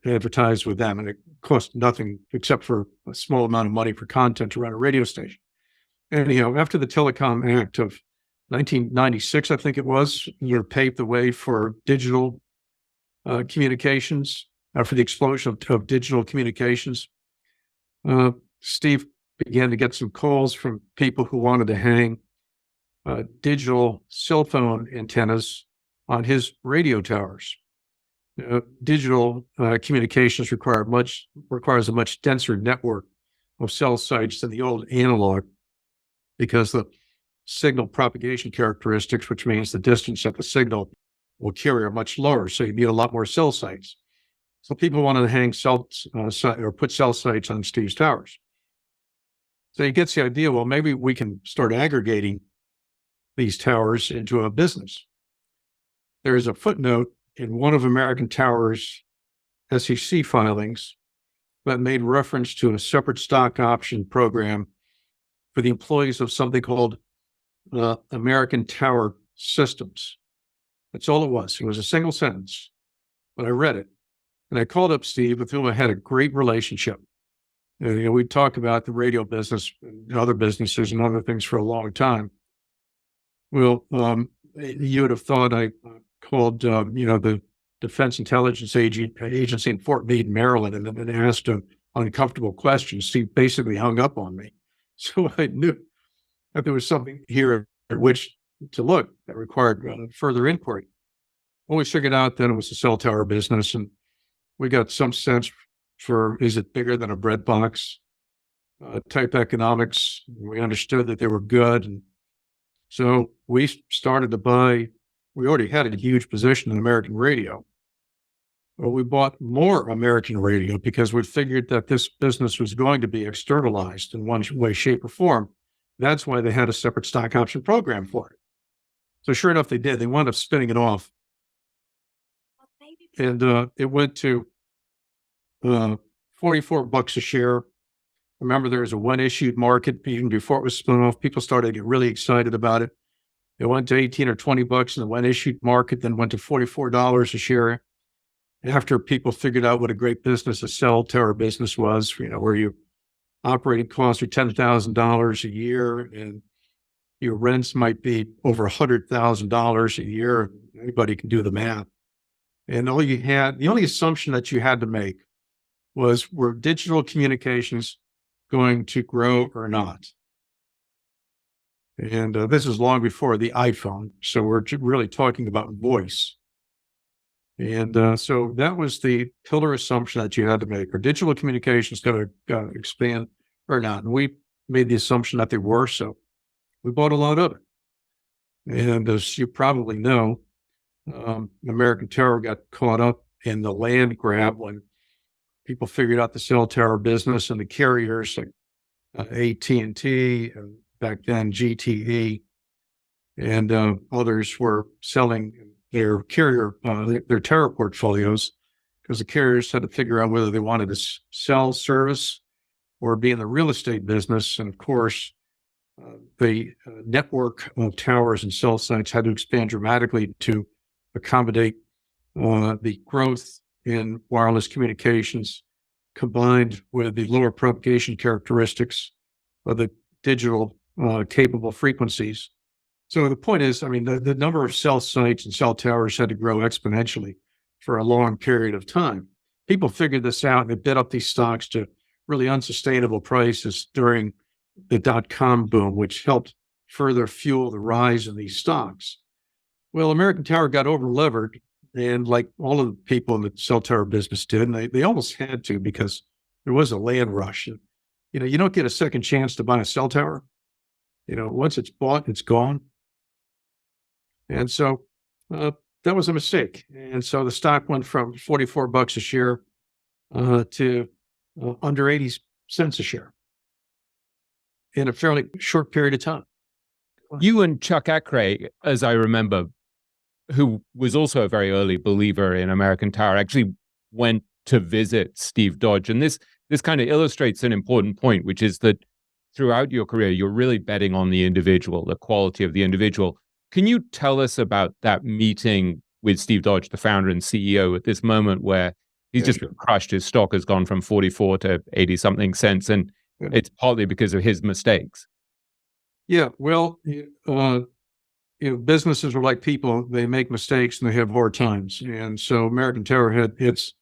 advertise with them. And it cost nothing except for a small amount of money for content to run a radio station. And, after the Telecom Act of 1996, I think it was, paved the way for digital communications, for the explosion of digital communications. Steve began to get some calls from people who wanted to hang digital cell phone antennas on his radio towers. Digital communications requires a much denser network of cell sites than the old analog, because the signal propagation characteristics, which means the distance that the signal will carry, are much lower. So you need a lot more cell sites. So people wanted to hang or put cell sites on Steve's towers. So he gets the idea, well, maybe we can start aggregating these towers into a business. There is a footnote in one of American Tower's SEC filings that made reference to a separate stock option program for the employees of something called American Tower Systems. That's all it was. It was a single sentence, but I read it. And I called up Steve, with whom I had a great relationship. We'd talk about the radio business and other businesses and other things for a long time. Well, you would have thought I called, the Defense Intelligence Agency in Fort Meade, Maryland, and asked an uncomfortable question. Steve basically hung up on me. So I knew that there was something here at which to look. That required further inquiry. Well, we figured out that it was a cell tower business, and we got some sense for, is it bigger than a bread box type economics. We understood that they were good. And so we started to buy, we already had a huge position in American radio. Well, we bought more American radio because we figured that this business was going to be externalized in one way, shape, or form. That's why they had a separate stock option program for it. So sure enough, they did. They wound up spinning it off. And it went to $44 a share. Remember, there was a one issued market even before it was spun off. People started to get really excited about it. It went to 18 or $20 in the one issued market, then went to $44 a share. After people figured out what a great business a cell tower business was, where your operating costs are $10,000 a year and your rents might be over $100,000 a year. Anybody can do the math. And the only assumption that you had to make was, were digital communications going to grow or not? And this is long before the iPhone. So we're really talking about voice. And so that was the pillar assumption that you had to make. Are digital communications going to expand or not? And we made the assumption that they were, so we bought a lot of it. And as you probably know, American Tower got caught up in the land grab when people figured out the cell tower business, and the carriers like AT&T and back then GTE and others were selling their their tower portfolios, because the carriers had to figure out whether they wanted to sell service or be in the real estate business. And of course, the network of towers and cell sites had to expand dramatically to accommodate the growth in wireless communications, combined with the lower propagation characteristics of the digital capable frequencies. So the point is, the number of cell sites and cell towers had to grow exponentially for a long period of time. People figured this out and they bid up these stocks to really unsustainable prices during the dot-com boom, which helped further fuel the rise in these stocks. Well, American Tower got over-levered, and like all of the people in the cell tower business did, and they almost had to, because there was a land rush. And, you don't get a second chance to buy a cell tower. Once it's bought, it's gone. And so that was a mistake. And so the stock went from $44 a share to under 80 cents a share in a fairly short period of time. You and Chuck Acre, as I remember, who was also a very early believer in American Tower, actually went to visit Steve Dodge. And this kind of illustrates an important point, which is that throughout your career, you're really betting on the individual, the quality of the individual. Can you tell us about that meeting with Steve Dodge, the founder and CEO, at this moment where he's just crushed? His stock has gone from 44 to 80 something cents, and it's partly because of his mistakes. Yeah, well, businesses are like people. They make mistakes and they have hard times. And so American Tower had its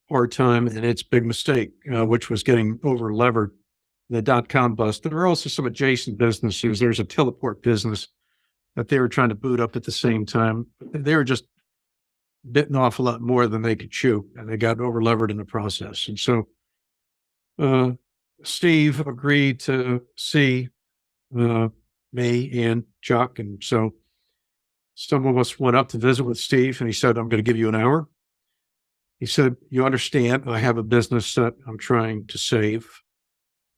hard time and its big mistake, which was getting over levered, the dot-com bust. There are also some adjacent businesses. There's a teleport business that they were trying to boot up at the same time. They were just bitten off a lot more than they could chew, and they got over-levered in the process. And so Steve agreed to see me and Chuck. And so some of us went up to visit with Steve, and he said, I'm going to give you an hour. He said, you understand, I have a business that I'm trying to save.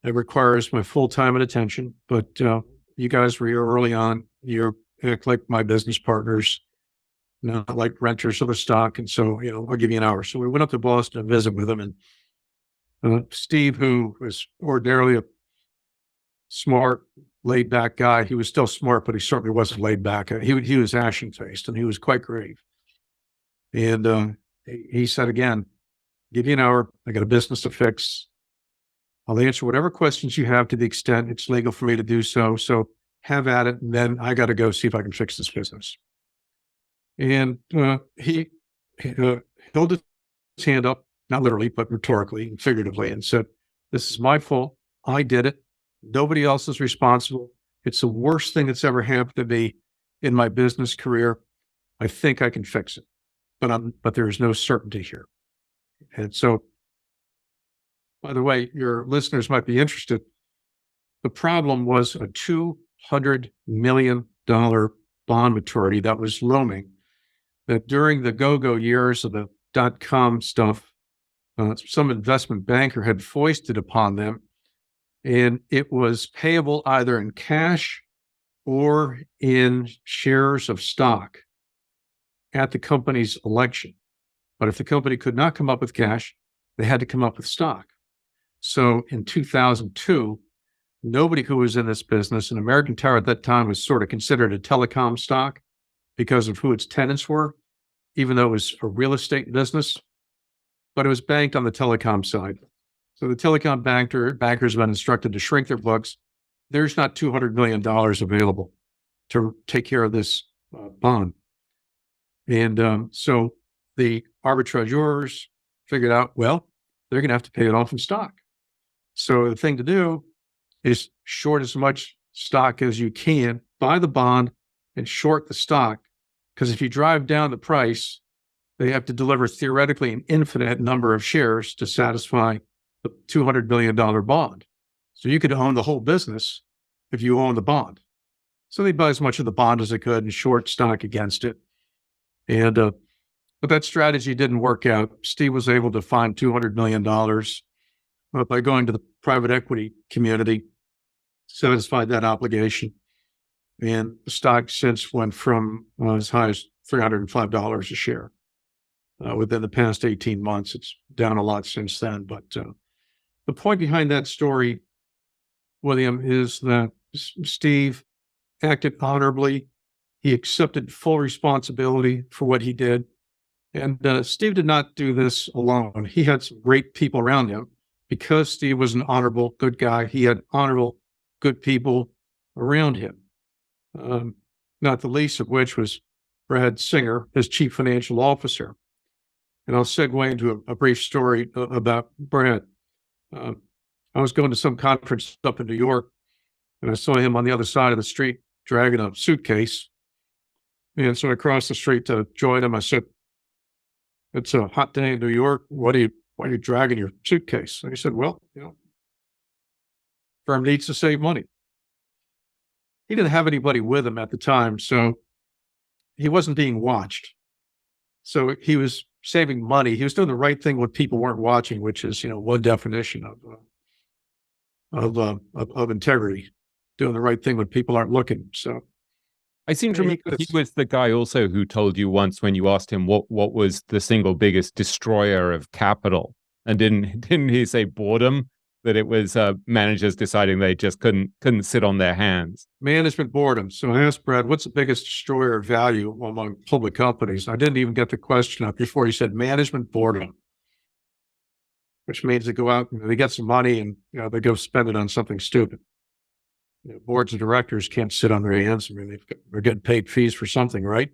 It requires my full time and attention, but you guys were here early on. You act like my business partners, not like renters of the stock. And so, I'll give you an hour. So we went up to Boston to visit with him. And Steve, who was ordinarily a smart, laid back guy, he was still smart, but he certainly wasn't laid back. He was ashen faced, and he was quite grave. And he said, again, give you an hour. I got a business to fix. I'll answer whatever questions you have to the extent it's legal for me to do so. So have at it. And then I got to go see if I can fix this business. And he held his hand up, not literally, but rhetorically and figuratively, and said, this is my fault. I did it. Nobody else is responsible. It's the worst thing that's ever happened to me in my business career. I think I can fix it, but there is no certainty here. And so, by the way, your listeners might be interested. The problem was a $200 million bond maturity that was looming, that during the go-go years of the dot-com stuff, some investment banker had foisted upon them, and it was payable either in cash or in shares of stock at the company's election. But if the company could not come up with cash, they had to come up with stock. So in 2002, nobody who was in this business, and American Tower at that time was sort of considered a telecom stock because of who its tenants were, even though it was a real estate business, but it was banked on the telecom side. So the telecom bankers have been instructed to shrink their books. There's not $200 million available to take care of this bond. And so the arbitrageurs figured out, well, they're going to have to pay it off in stock. So the thing to do is short as much stock as you can, buy the bond and short the stock. Because if you drive down the price, they have to deliver theoretically an infinite number of shares to satisfy the $200 billion bond. So you could own the whole business if you own the bond. So they buy as much of the bond as they could and short stock against it. And but that strategy didn't work out. Steve was able to find $200 million by going to the private equity community, satisfied that obligation. And the stock since went from as high as $305 a share. Within the past 18 months, it's down a lot since then. But the point behind that story, William, is that Steve acted honorably. He accepted full responsibility for what he did. And Steve did not do this alone. He had some great people around him. Because Steve was an honorable, good guy, he had honorable, good people around him. Not the least of which was Brad Singer, his chief financial officer. And I'll segue into a brief story about Brad. I was going to some conference up in New York, and I saw him on the other side of the street dragging a suitcase. And so I crossed the street to join him. I said, "It's a hot day in New York. Why are you dragging your suitcase?" And he said, "Well, firm needs to save money." He didn't have anybody with him at the time, so he wasn't being watched. So he was saving money. He was doing the right thing when people weren't watching, which is, one definition of integrity, doing the right thing when people aren't looking. So I seem to remember he was the guy also who told you once when you asked him what was the single biggest destroyer of capital, and didn't he say boredom? That it was managers deciding they just couldn't sit on their hands. Management boredom. So I asked Brad, what's the biggest destroyer of value among public companies? I didn't even get the question up before he said management boredom, which means they go out and they get some money and they go spend it on something stupid. Boards of directors can't sit on their hands. I mean, they're getting paid fees for something, right?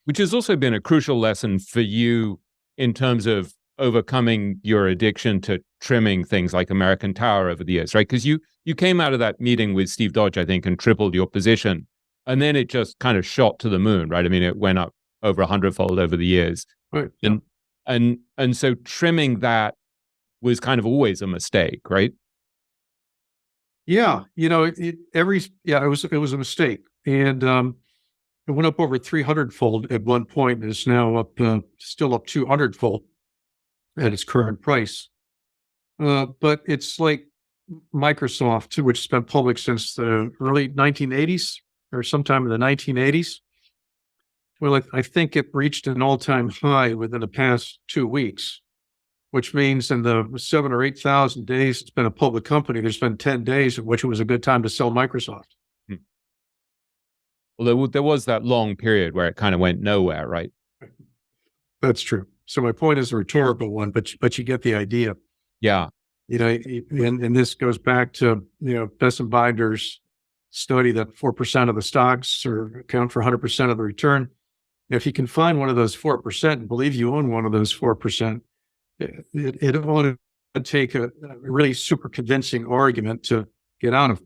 Which has also been a crucial lesson for you in terms of overcoming your addiction to trimming things like American Tower over the years, right? Because you came out of that meeting with Steve Dodge, I think, and tripled your position. And then it just kind of shot to the moon, right? I mean, it went up over 100-fold over the years. Right. And so trimming that was kind of always a mistake, right? Yeah. It was a mistake. And it went up over 300-fold at one point. And it's now still up 200-fold at its current price. But it's like Microsoft, which has been public since the early 1980s or sometime in the 1980s. Well, I think it reached an all-time high within the past 2 weeks, which means in the 7,000 or 8,000 days it's been a public company, there's been 10 days in which it was a good time to sell Microsoft. Well, there was that long period where it kind of went nowhere, right? That's true. So my point is a rhetorical one, but you get the idea. Yeah. And this goes back to, Best and Binder's study that 4% of the stocks account for 100% of the return. If you can find one of those 4% and believe you own one of those 4%, it ought to take a really super convincing argument to get out of.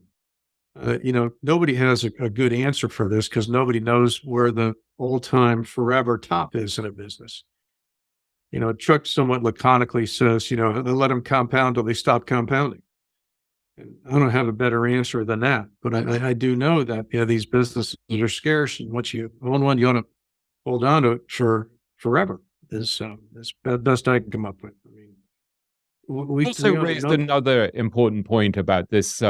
Nobody has a good answer for this because nobody knows where the all-time forever top is in a business. Chuck somewhat laconically says, let them compound till they stop compounding. And I don't have a better answer than that, but I do know that these businesses are scarce, and once you own one, you want to hold on to it for forever. Is the best I can come up with. I mean, we also only raised know- another important point about this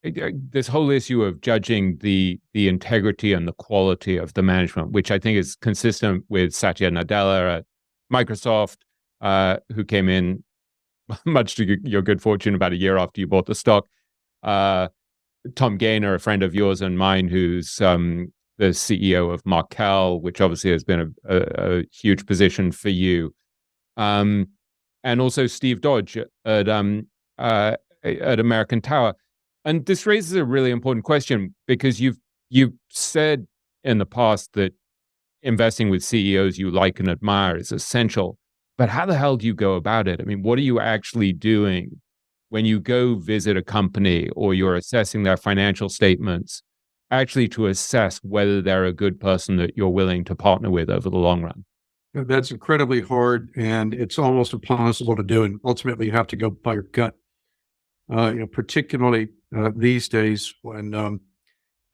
this whole issue of judging the integrity and the quality of the management, which I think is consistent with Satya Nadella at Microsoft, who came in much to your good fortune about a year after you bought the stock. Tom Gaynor, a friend of yours and mine, who's the CEO of Markel, which obviously has been a huge position for you. And also Steve Dodge at American Tower. And this raises a really important question because you've said in the past that investing with CEOs you like and admire is essential. But how the hell do you go about it? I mean, what are you actually doing when you go visit a company or you're assessing their financial statements, actually to assess whether they're a good person that you're willing to partner with over the long run? That's incredibly hard, and it's almost impossible to do. And ultimately, you have to go by your gut. Particularly these days when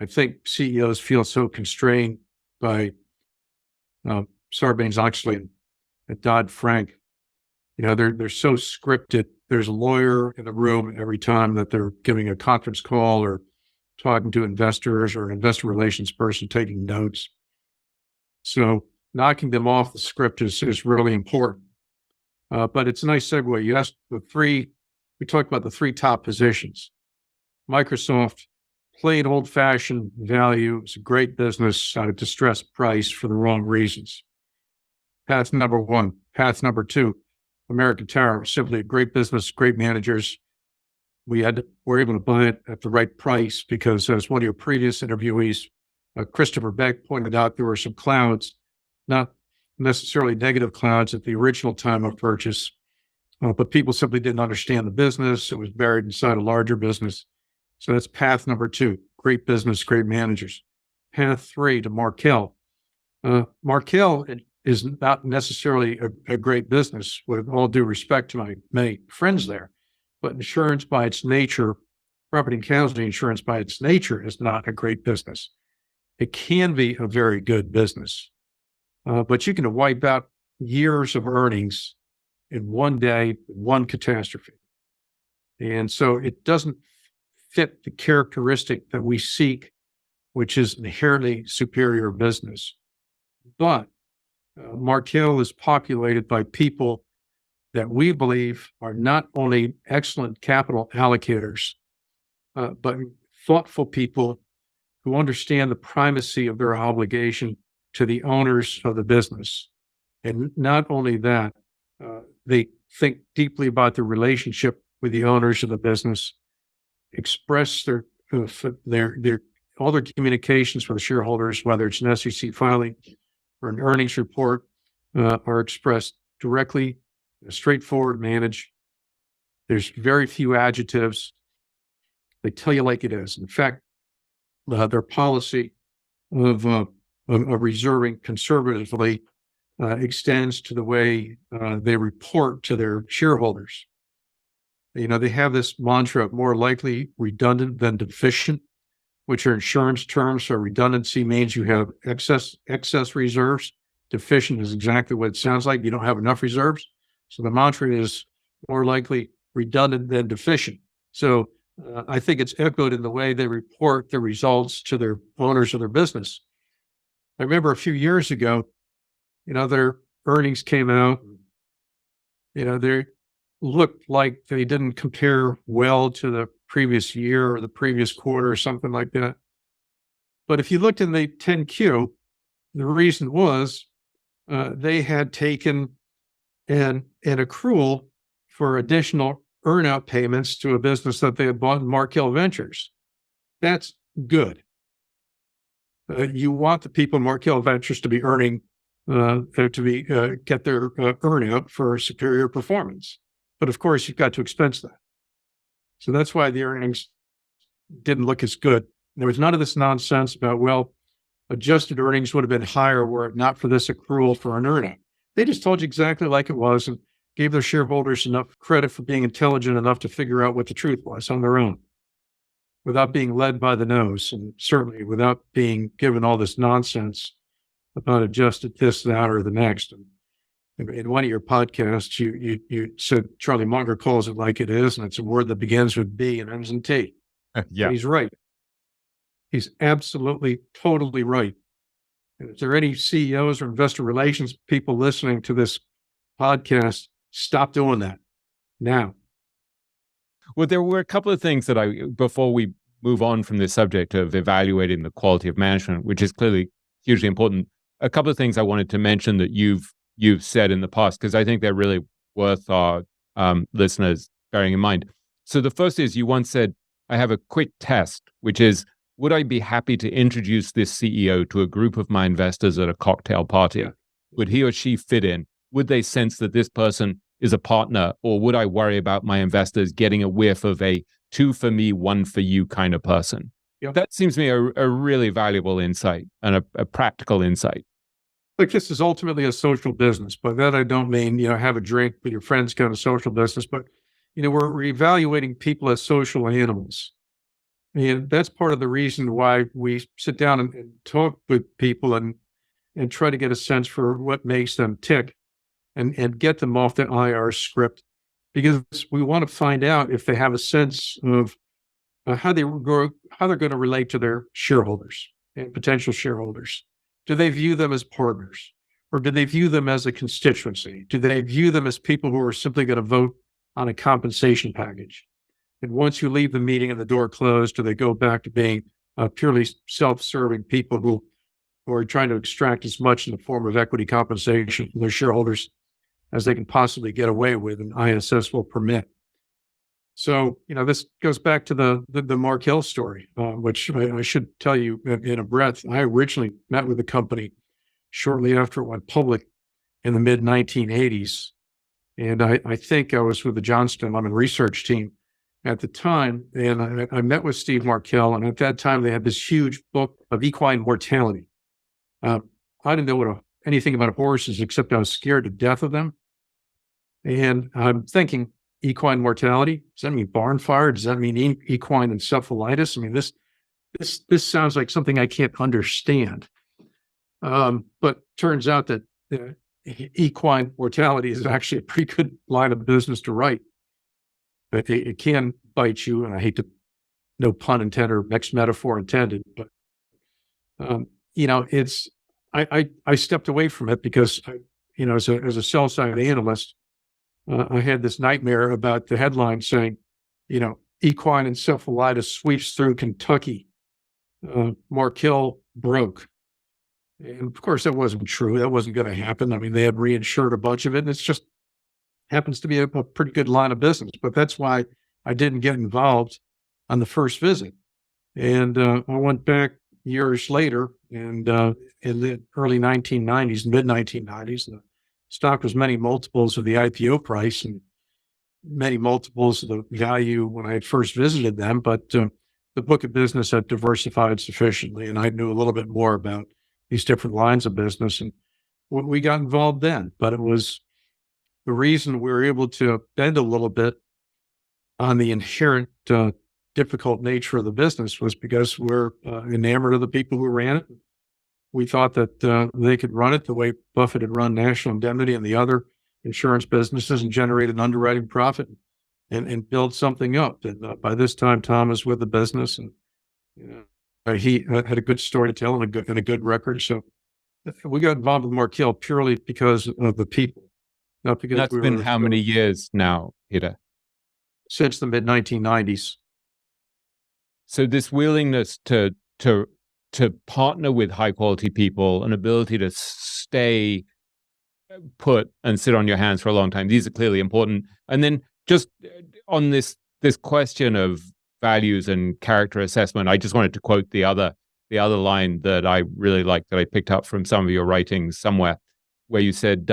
I think CEOs feel so constrained by Sarbanes-Oxley at Dodd-Frank. They're so scripted. There's a lawyer in the room every time that they're giving a conference call or talking to investors or an investor relations person taking notes. So knocking them off the script is really important. But it's a nice segue. You asked we talked about the three top positions. Microsoft, plain old-fashioned value. It's a great business at a distressed price for the wrong reasons. Path number one. Path number two, American Tower, simply a great business, great managers. We're able to buy it at the right price because, as one of your previous interviewees, Christopher Beck, pointed out, there were some clouds, not necessarily negative clouds at the original time of purchase, but people simply didn't understand the business. It was buried inside a larger business. So that's path number two, great business, great managers. Path three to Markel. Markel is not necessarily a great business, with all due respect to my many friends there, but insurance by its nature, property and casualty insurance by its nature is not a great business. It can be a very good business, but you can wipe out years of earnings in one day, one catastrophe. And so it doesn't fit the characteristic that we seek, which is inherently superior business. But Markel is populated by people that we believe are not only excellent capital allocators, but thoughtful people who understand the primacy of their obligation to the owners of the business. And not only that, they think deeply about the relationship with the owners of the business, express their all their communications with the shareholders, whether it's an SEC filing or an earnings report, are expressed directly, straightforward, managed. There's very few adjectives. They tell you like it is. In fact, their policy of reserving conservatively extends to the way they report to their shareholders. They have this mantra of more likely redundant than deficient, which are insurance terms. So redundancy means you have excess reserves. Deficient is exactly what it sounds like. You don't have enough reserves. So the mantra is more likely redundant than deficient. So I think it's echoed in the way they report the results to their owners of their business. I remember a few years ago, their earnings came out. They looked like they didn't compare well to the previous year or the previous quarter or something like that. But if you looked in the 10Q, the reason was they had taken an accrual for additional earnout payments to a business that they had bought in Markel Ventures. That's good. You want the people in Markel Ventures to be earning, get their earnout for superior performance. But of course, you've got to expense that. So that's why the earnings didn't look as good There was none of this nonsense about, well, adjusted earnings would have been higher were it not for this accrual for an earnout. They just told you exactly like it was and gave their shareholders enough credit for being intelligent enough to figure out what the truth was on their own without being led by the nose, and certainly without being given all this nonsense about adjusted this, that, or the next. And in one of your podcasts, you said Charlie Munger calls it like it is, and it's a word that begins with B and ends in T. Yeah. And he's right. He's absolutely, totally right. And if there are any CEOs or investor relations people listening to this podcast, stop doing that now. Well, there were a couple of things that before we move on from this subject of evaluating the quality of management, which is clearly hugely important, a couple of things I wanted to mention that you've said in the past, because I think they're really worth our listeners bearing in mind. So the first is you once said, I have a quick test, which is, would I be happy to introduce this CEO to a group of my investors at a cocktail party? Yeah. Would he or she fit in? Would they sense that this person is a partner? Or would I worry about my investors getting a whiff of a 2 for me, 1 for you kind of person? Yeah. That seems to me a really valuable insight and a practical insight. Like, this is ultimately a social business. By that, I don't mean, have a drink with your friends kind of social business, but, we're evaluating people as social animals. And that's part of the reason why we sit down and talk with people and try to get a sense for what makes them tick and get them off the IR script, because we want to find out if they have a sense of how they're going to relate to their shareholders and potential shareholders. Do they view them as partners, or do they view them as a constituency? Do they view them as people who are simply going to vote on a compensation package? And once you leave the meeting and the door closed, do they go back to being purely self-serving people who are trying to extract as much in the form of equity compensation from their shareholders as they can possibly get away with, and ISS will permit? So, this goes back to the Markel story, which I should tell you in a breath. I originally met with the company shortly after it went public in the mid-1980s. And I think I was with the Johnston Lemon research team at the time, and I met with Steve Markel, and at that time they had this huge book of equine mortality. I didn't know anything about horses except I was scared to death of them. And I'm thinking, equine mortality, does that mean barn fire? Does that mean equine encephalitis? I mean, this sounds like something I can't understand. But turns out that equine mortality is actually a pretty good line of business to write. But it can bite you, and I hate to, no pun intended or mixed metaphor intended, but I stepped away from it because as a sell side analyst, I had this nightmare about the headline saying, equine encephalitis sweeps through Kentucky. Markel broke. And of course, that wasn't true. That wasn't going to happen. I mean, they had reinsured a bunch of it, and it's just happens to be a pretty good line of business. But that's why I didn't get involved on the first visit. And I went back years later, and in the early 1990s, mid-1990s, the stock was many multiples of the IPO price and many multiples of the value when I had first visited them. But the book of business had diversified sufficiently, and I knew a little bit more about these different lines of business. And we got involved then. But it was the reason we were able to bend a little bit on the inherent difficult nature of the business was because we're enamored of the people who ran it. We thought that they could run it the way Buffett had run National Indemnity and the other insurance businesses and generate an underwriting profit and build something up. And by this time, Tom was with the business, and he had a good story to tell and a good record. So we got involved with Markel purely because of the people, not because that's been how many years now, Peter? Since the mid-1990s. So this willingness to partner with high quality people, an ability to stay put and sit on your hands for a long time, these are clearly important. And then just on this question of values and character assessment, I just wanted to quote the other line that I really like that I picked up from some of your writings somewhere, where you said,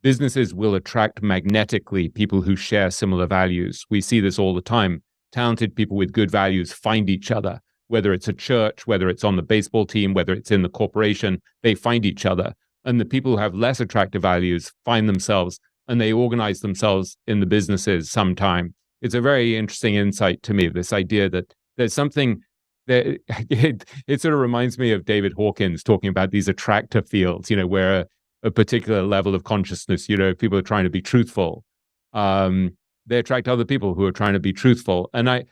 businesses will attract magnetically people who share similar values. We see this all the time. Talented people with good values find each other. whether it's a church, whether it's on the baseball team, whether it's in the corporation, they find each other. And the people who have less attractive values find themselves and they organize themselves in the businesses sometime. It's a very interesting insight to me, this idea that there's something that it sort of reminds me of David Hawkins talking about these attractor fields, where a particular level of consciousness, people are trying to be truthful. They attract other people who are trying to be truthful. And I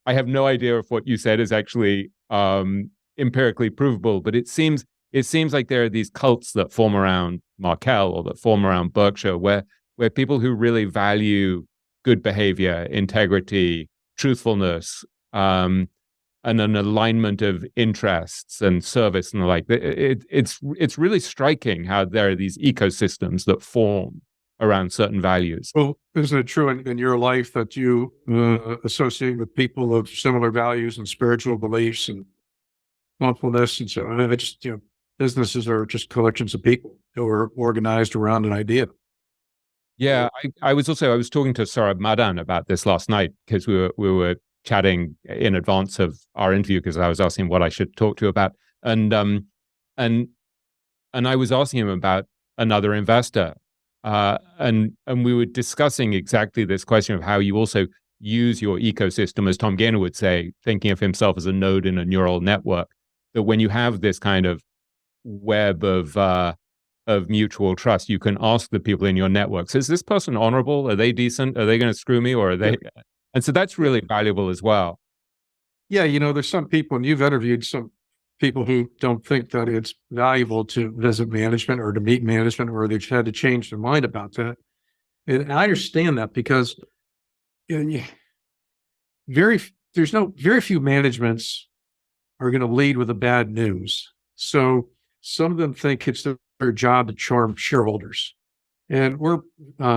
have no idea if what you said is actually empirically provable, but it seems like there are these cults that form around Markel or that form around Berkshire, where people who really value good behavior, integrity, truthfulness, and an alignment of interests and service and the like. It's really striking how there are these ecosystems that form around certain values. Well, isn't it true in your life that you associate with people of similar values and spiritual beliefs and thoughtfulness? And so I just, businesses are just collections of people who are organized around an idea. Yeah, I was talking to Saurabh Madan about this last night because we were chatting in advance of our interview because I was asking him what I should talk to about, and I was asking him about another investor, and we were discussing exactly this question of how you also use your ecosystem, as Tom Gaynor would say, thinking of himself as a node in a neural network. That when you have this kind of web of mutual trust, you can ask the people in your networks, is this person honorable? Are they decent? Are they going to screw me? Or are they? And so that's really valuable as well. Yeah, there's some people, and you've interviewed some people who don't think that it's valuable to visit management or to meet management, or they've had to change their mind about that. And I understand that because very few managements are going to lead with the bad news. So some of them think it's their job to charm shareholders. And we're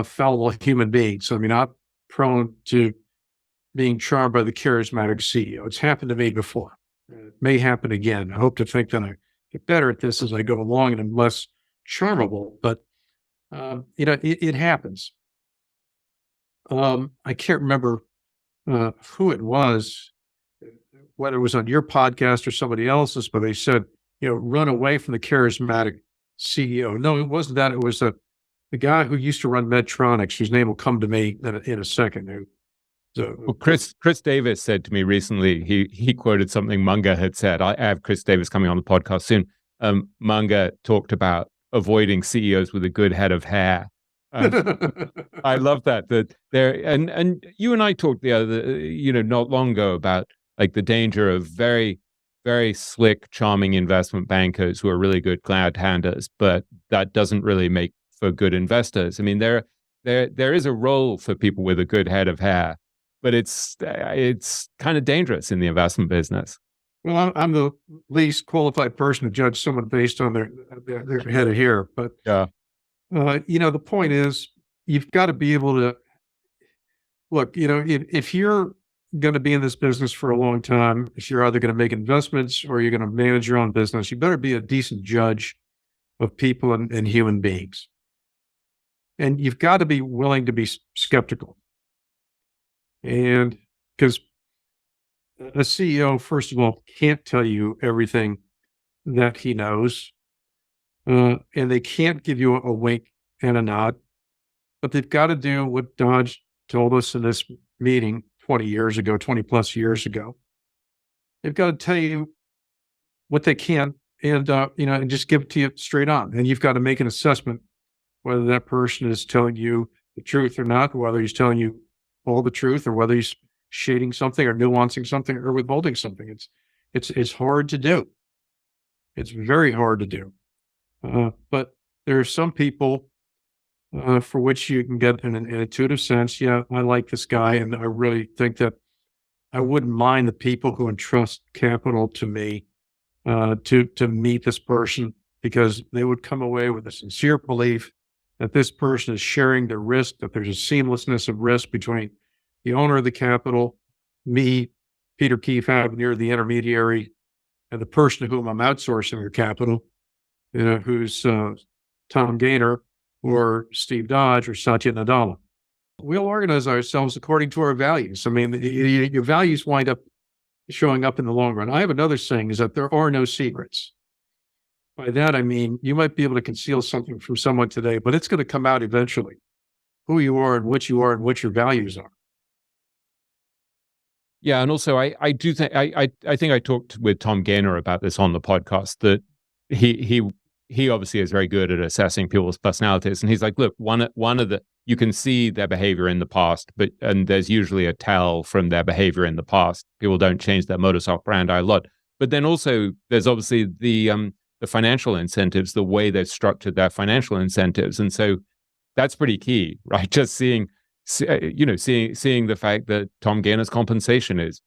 fallible human beings. So, not prone to being charmed by the charismatic CEO. It's happened to me before. It may happen again. I hope to think that I get better at this as I go along and I'm less charmable, but it happens. I can't remember who it was, whether it was on your podcast or somebody else's, but they said, run away from the charismatic CEO. No, it wasn't that. It was the guy who used to run Medtronic, whose name will come to me in a second. Well, Chris Davis said to me recently, he quoted something Munger had said. I have Chris Davis coming on the podcast soon. Munger talked about avoiding CEOs with a good head of hair. I love that there, and you and I talked the other, not long ago about like the danger of very, very slick, charming investment bankers who are really good glad handers, but that doesn't really make for good investors. I mean, there is a role for people with a good head of hair, but it's kind of dangerous in the investment business. Well, I'm the least qualified person to judge someone based on their head of hair, but yeah. The point is, you've got to be able to look, if you're going to be in this business for a long time, if you're either going to make investments or you're going to manage your own business, you better be a decent judge of people and human beings. And you've got to be willing to be skeptical. And because a CEO, first of all, can't tell you everything that he knows. And they can't give you a wink and a nod, but they've got to do what Dodge told us in this meeting 20 plus years ago. They've got to tell you what they can and just give it to you straight on. And you've got to make an assessment whether that person is telling you the truth or not, whether he's telling you all the truth or whether he's shading something or nuancing something or withholding something. It's hard to do. It's very hard to do. But there are some people for which you can get an intuitive sense. Yeah, I like this guy, and I really think that I wouldn't mind the people who entrust capital to me to meet this person, because they would come away with a sincere belief that this person is sharing the risk, that there's a seamlessness of risk between the owner of the capital, me, Peter Keefe, near the intermediary, and the person to whom I'm outsourcing their capital. Who's Tom Gaynor or Steve Dodge or Satya Nadella. We'll organize ourselves according to our values. I mean, your values wind up showing up in the long run. I have another saying is that there are no secrets. By that, I mean, you might be able to conceal something from someone today, but it's going to come out eventually, who you are and what your values are. Yeah, and also I do think I think I talked with Tom Gaynor about this on the podcast, that he obviously is very good at assessing people's personalities, and he's like, look, one of the, you can see their behavior in the past, and there's usually a tell from their behavior in the past. People don't change their modus operandi a lot, but then also there's obviously the financial incentives, the way they've structured their financial incentives, and so that's pretty key, right? Just seeing the fact that Tom Gaynor's compensation is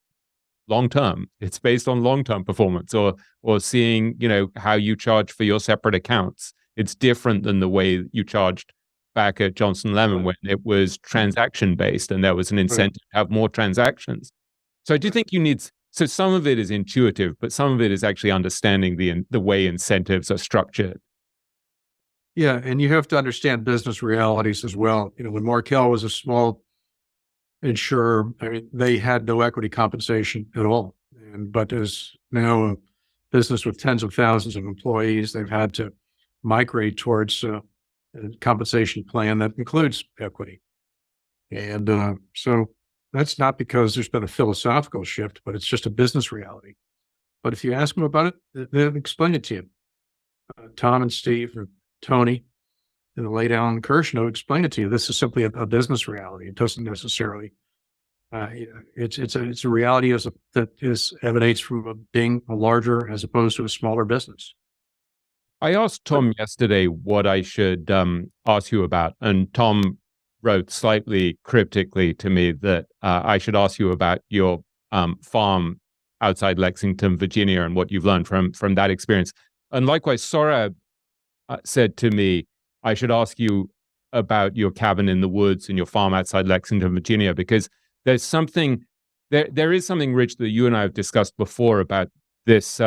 long-term, it's based on long-term performance, or seeing, how you charge for your separate accounts. It's different than the way you charged back at Johnson Lemon when it was transaction-based and there was an incentive to have more transactions. So I do think so some of it is intuitive, but some of it is actually understanding the way incentives are structured. Yeah, and you have to understand business realities as well. When Markel was a small insurer, I mean, they had no equity compensation at all. But as now a business with tens of thousands of employees, they've had to migrate towards a compensation plan that includes equity. And so that's not because there's been a philosophical shift, but it's just a business reality. But if you ask them about it, they'll explain it to you. Tom and Steve, or Tony, and the late Alan Kirshner explain it to you. This is simply a business reality. It doesn't necessarily. It's a reality that emanates from being a larger as opposed to a smaller business. I asked Tom yesterday what I should ask you about, and Tom wrote slightly cryptically to me that I should ask you about your farm outside Lexington, Virginia, and what you've learned from that experience. And likewise, Sorab said to me, I should ask you about your cabin in the woods and your farm outside Lexington, Virginia, because there is something, Rich, that you and I have discussed before about this,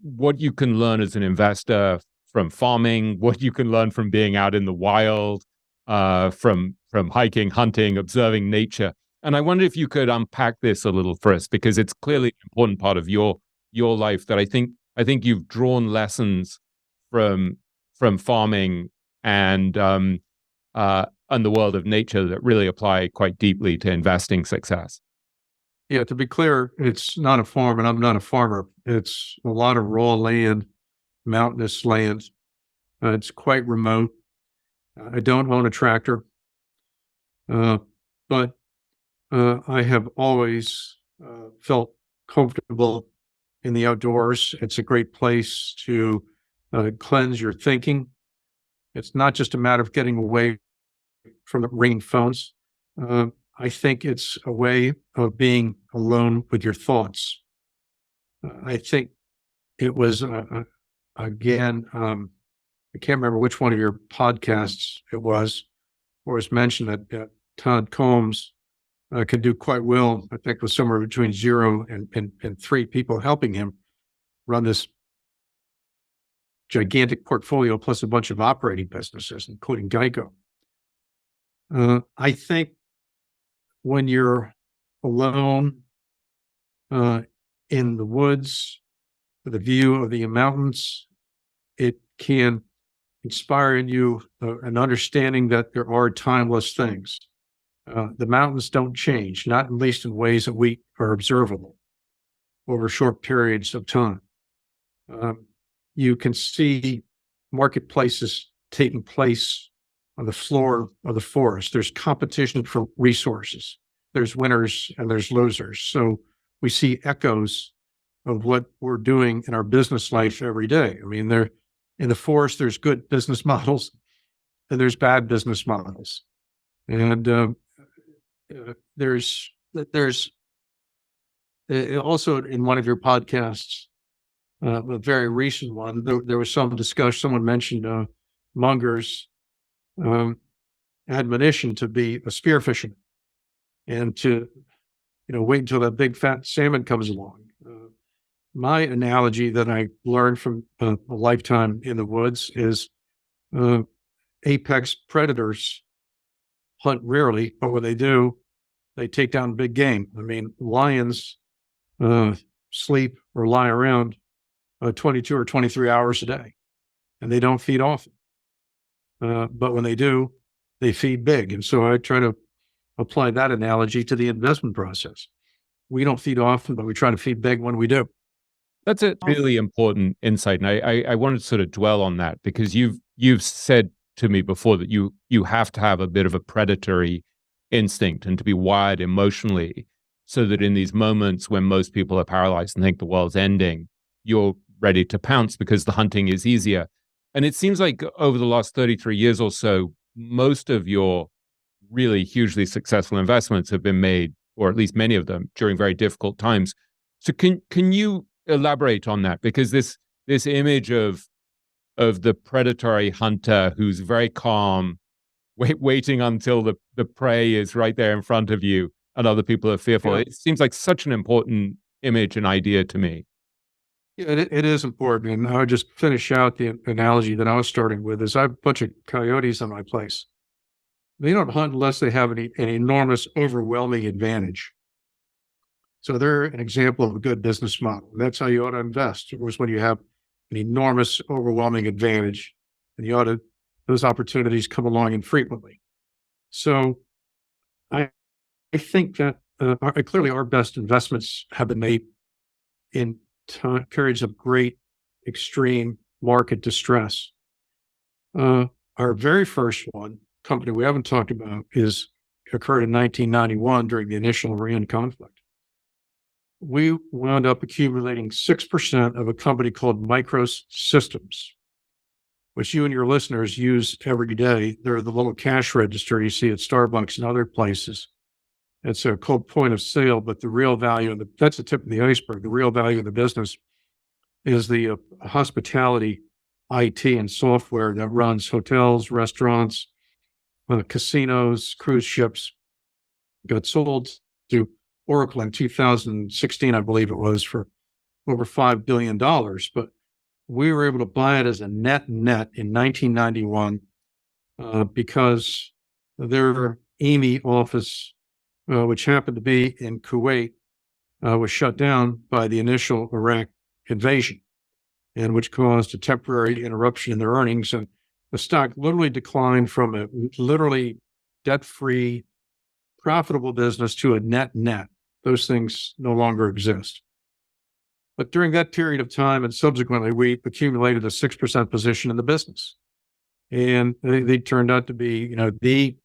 what you can learn as an investor from farming, what you can learn from being out in the wild, from hiking, hunting, observing nature. And I wonder if you could unpack this a little for us, because it's clearly an important part of your life that I think you've drawn lessons from farming and the world of nature that really apply quite deeply to investing success. Yeah, to be clear, it's not a farm, and I'm not a farmer. It's a lot of raw land, mountainous land. It's quite remote. I don't own a tractor, but I have always felt comfortable in the outdoors. It's a great place to cleanse your thinking. It's not just a matter of getting away from the ringing phones. I think it's a way of being alone with your thoughts. I think it was, again, I can't remember which one of your podcasts it was, or it's mentioned that Todd Combs could do quite well. I think it was somewhere between 0 and 3 people helping him run this gigantic portfolio, plus a bunch of operating businesses, including Geico. I think when you're alone in the woods with a view of the mountains, it can inspire in you an understanding that there are timeless things. The mountains don't change, not at least in ways that we are observable over short periods of time. You can see marketplaces taking place on the floor of the forest. There's competition for resources. There's winners and there's losers. So we see echoes of what we're doing in our business life every day. I mean, in the forest, there's good business models and there's bad business models. And there's also in one of your podcasts, a very recent one, there was some discussion, someone mentioned Munger's admonition to be a spearfisherman and to, wait until that big fat salmon comes along. My analogy that I learned from a lifetime in the woods is apex predators hunt rarely, but when they do, they take down big game. I mean, lions sleep or lie around 22 or 23 hours a day, and they don't feed often. But when they do, they feed big. And so I try to apply that analogy to the investment process. We don't feed often, but we try to feed big when we do. That's a really important insight, and I wanted to sort of dwell on that because you've said to me before that you have to have a bit of a predatory instinct and to be wired emotionally so that in these moments when most people are paralyzed and think the world's ending, you're ready to pounce because the hunting is easier. And it seems like over the last 33 years or so, most of your really hugely successful investments have been made, or at least many of them, during very difficult times. So can you elaborate on that? Because this image of the predatory hunter who's very calm, waiting until the prey is right there in front of you and other people are fearful. Yeah. It seems like such an important image and idea to me. Yeah, it is important. And I would just finish out the analogy that I was starting with is I have a bunch of coyotes on my place. They don't hunt unless they have an enormous, overwhelming advantage. So they're an example of a good business model. That's how you ought to invest. It was when you have an enormous, overwhelming advantage, and those opportunities come along infrequently. So I think that clearly our best investments have been made in periods of great extreme market distress. Our very first company we haven't talked about occurred in 1991 during the initial Iran conflict. We wound up accumulating 6% of a company called Microsystems, which you and your listeners use every day. They're the little cash register you see at Starbucks and other places. It's a called point of sale, but the real value, that's the tip of the iceberg. The real value of the business is the hospitality IT and software that runs hotels, restaurants, casinos, cruise ships. Got sold to Oracle in 2016, I believe it was, for over $5 billion. But we were able to buy it as a net in 1991 because their EMI office, which happened to be in Kuwait, was shut down by the initial Iraq invasion, and which caused a temporary interruption in their earnings. And the stock literally declined from a literally debt-free, profitable business to a net. Those things no longer exist. But during that period of time and subsequently, we accumulated a 6% position in the business. And they turned out to be, the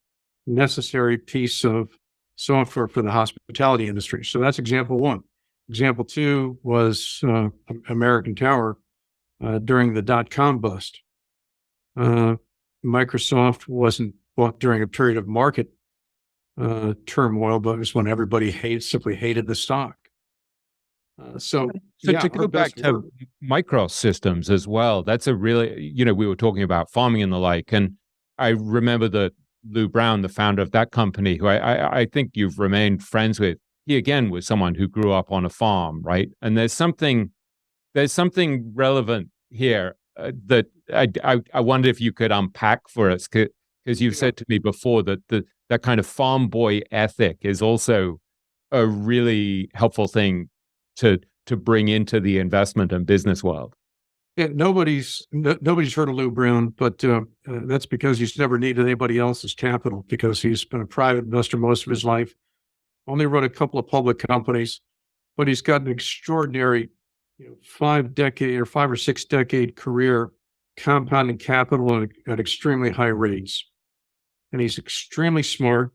necessary piece of software for the hospitality industry. So that's example one. Example two was American Tower during the dot-com bust. Microsoft wasn't bought during a period of market turmoil, but it was when everybody simply hated the stock. So to go back to Microsystems as well, that's a really, we were talking about farming and the like, and I remember that Lou Brown, the founder of that company, who I think you've remained friends with, he again was someone who grew up on a farm, right? And there's something relevant here that I wonder if you could unpack for us, because you've said to me before that that kind of farm boy ethic is also a really helpful thing to bring into the investment and business world. Yeah, nobody's heard of Lou Brown, but that's because he's never needed anybody else's capital, because he's been a private investor most of his life, only run a couple of public companies, but he's got an extraordinary 5 or 6 decade career compounding capital at extremely high rates. And he's extremely smart,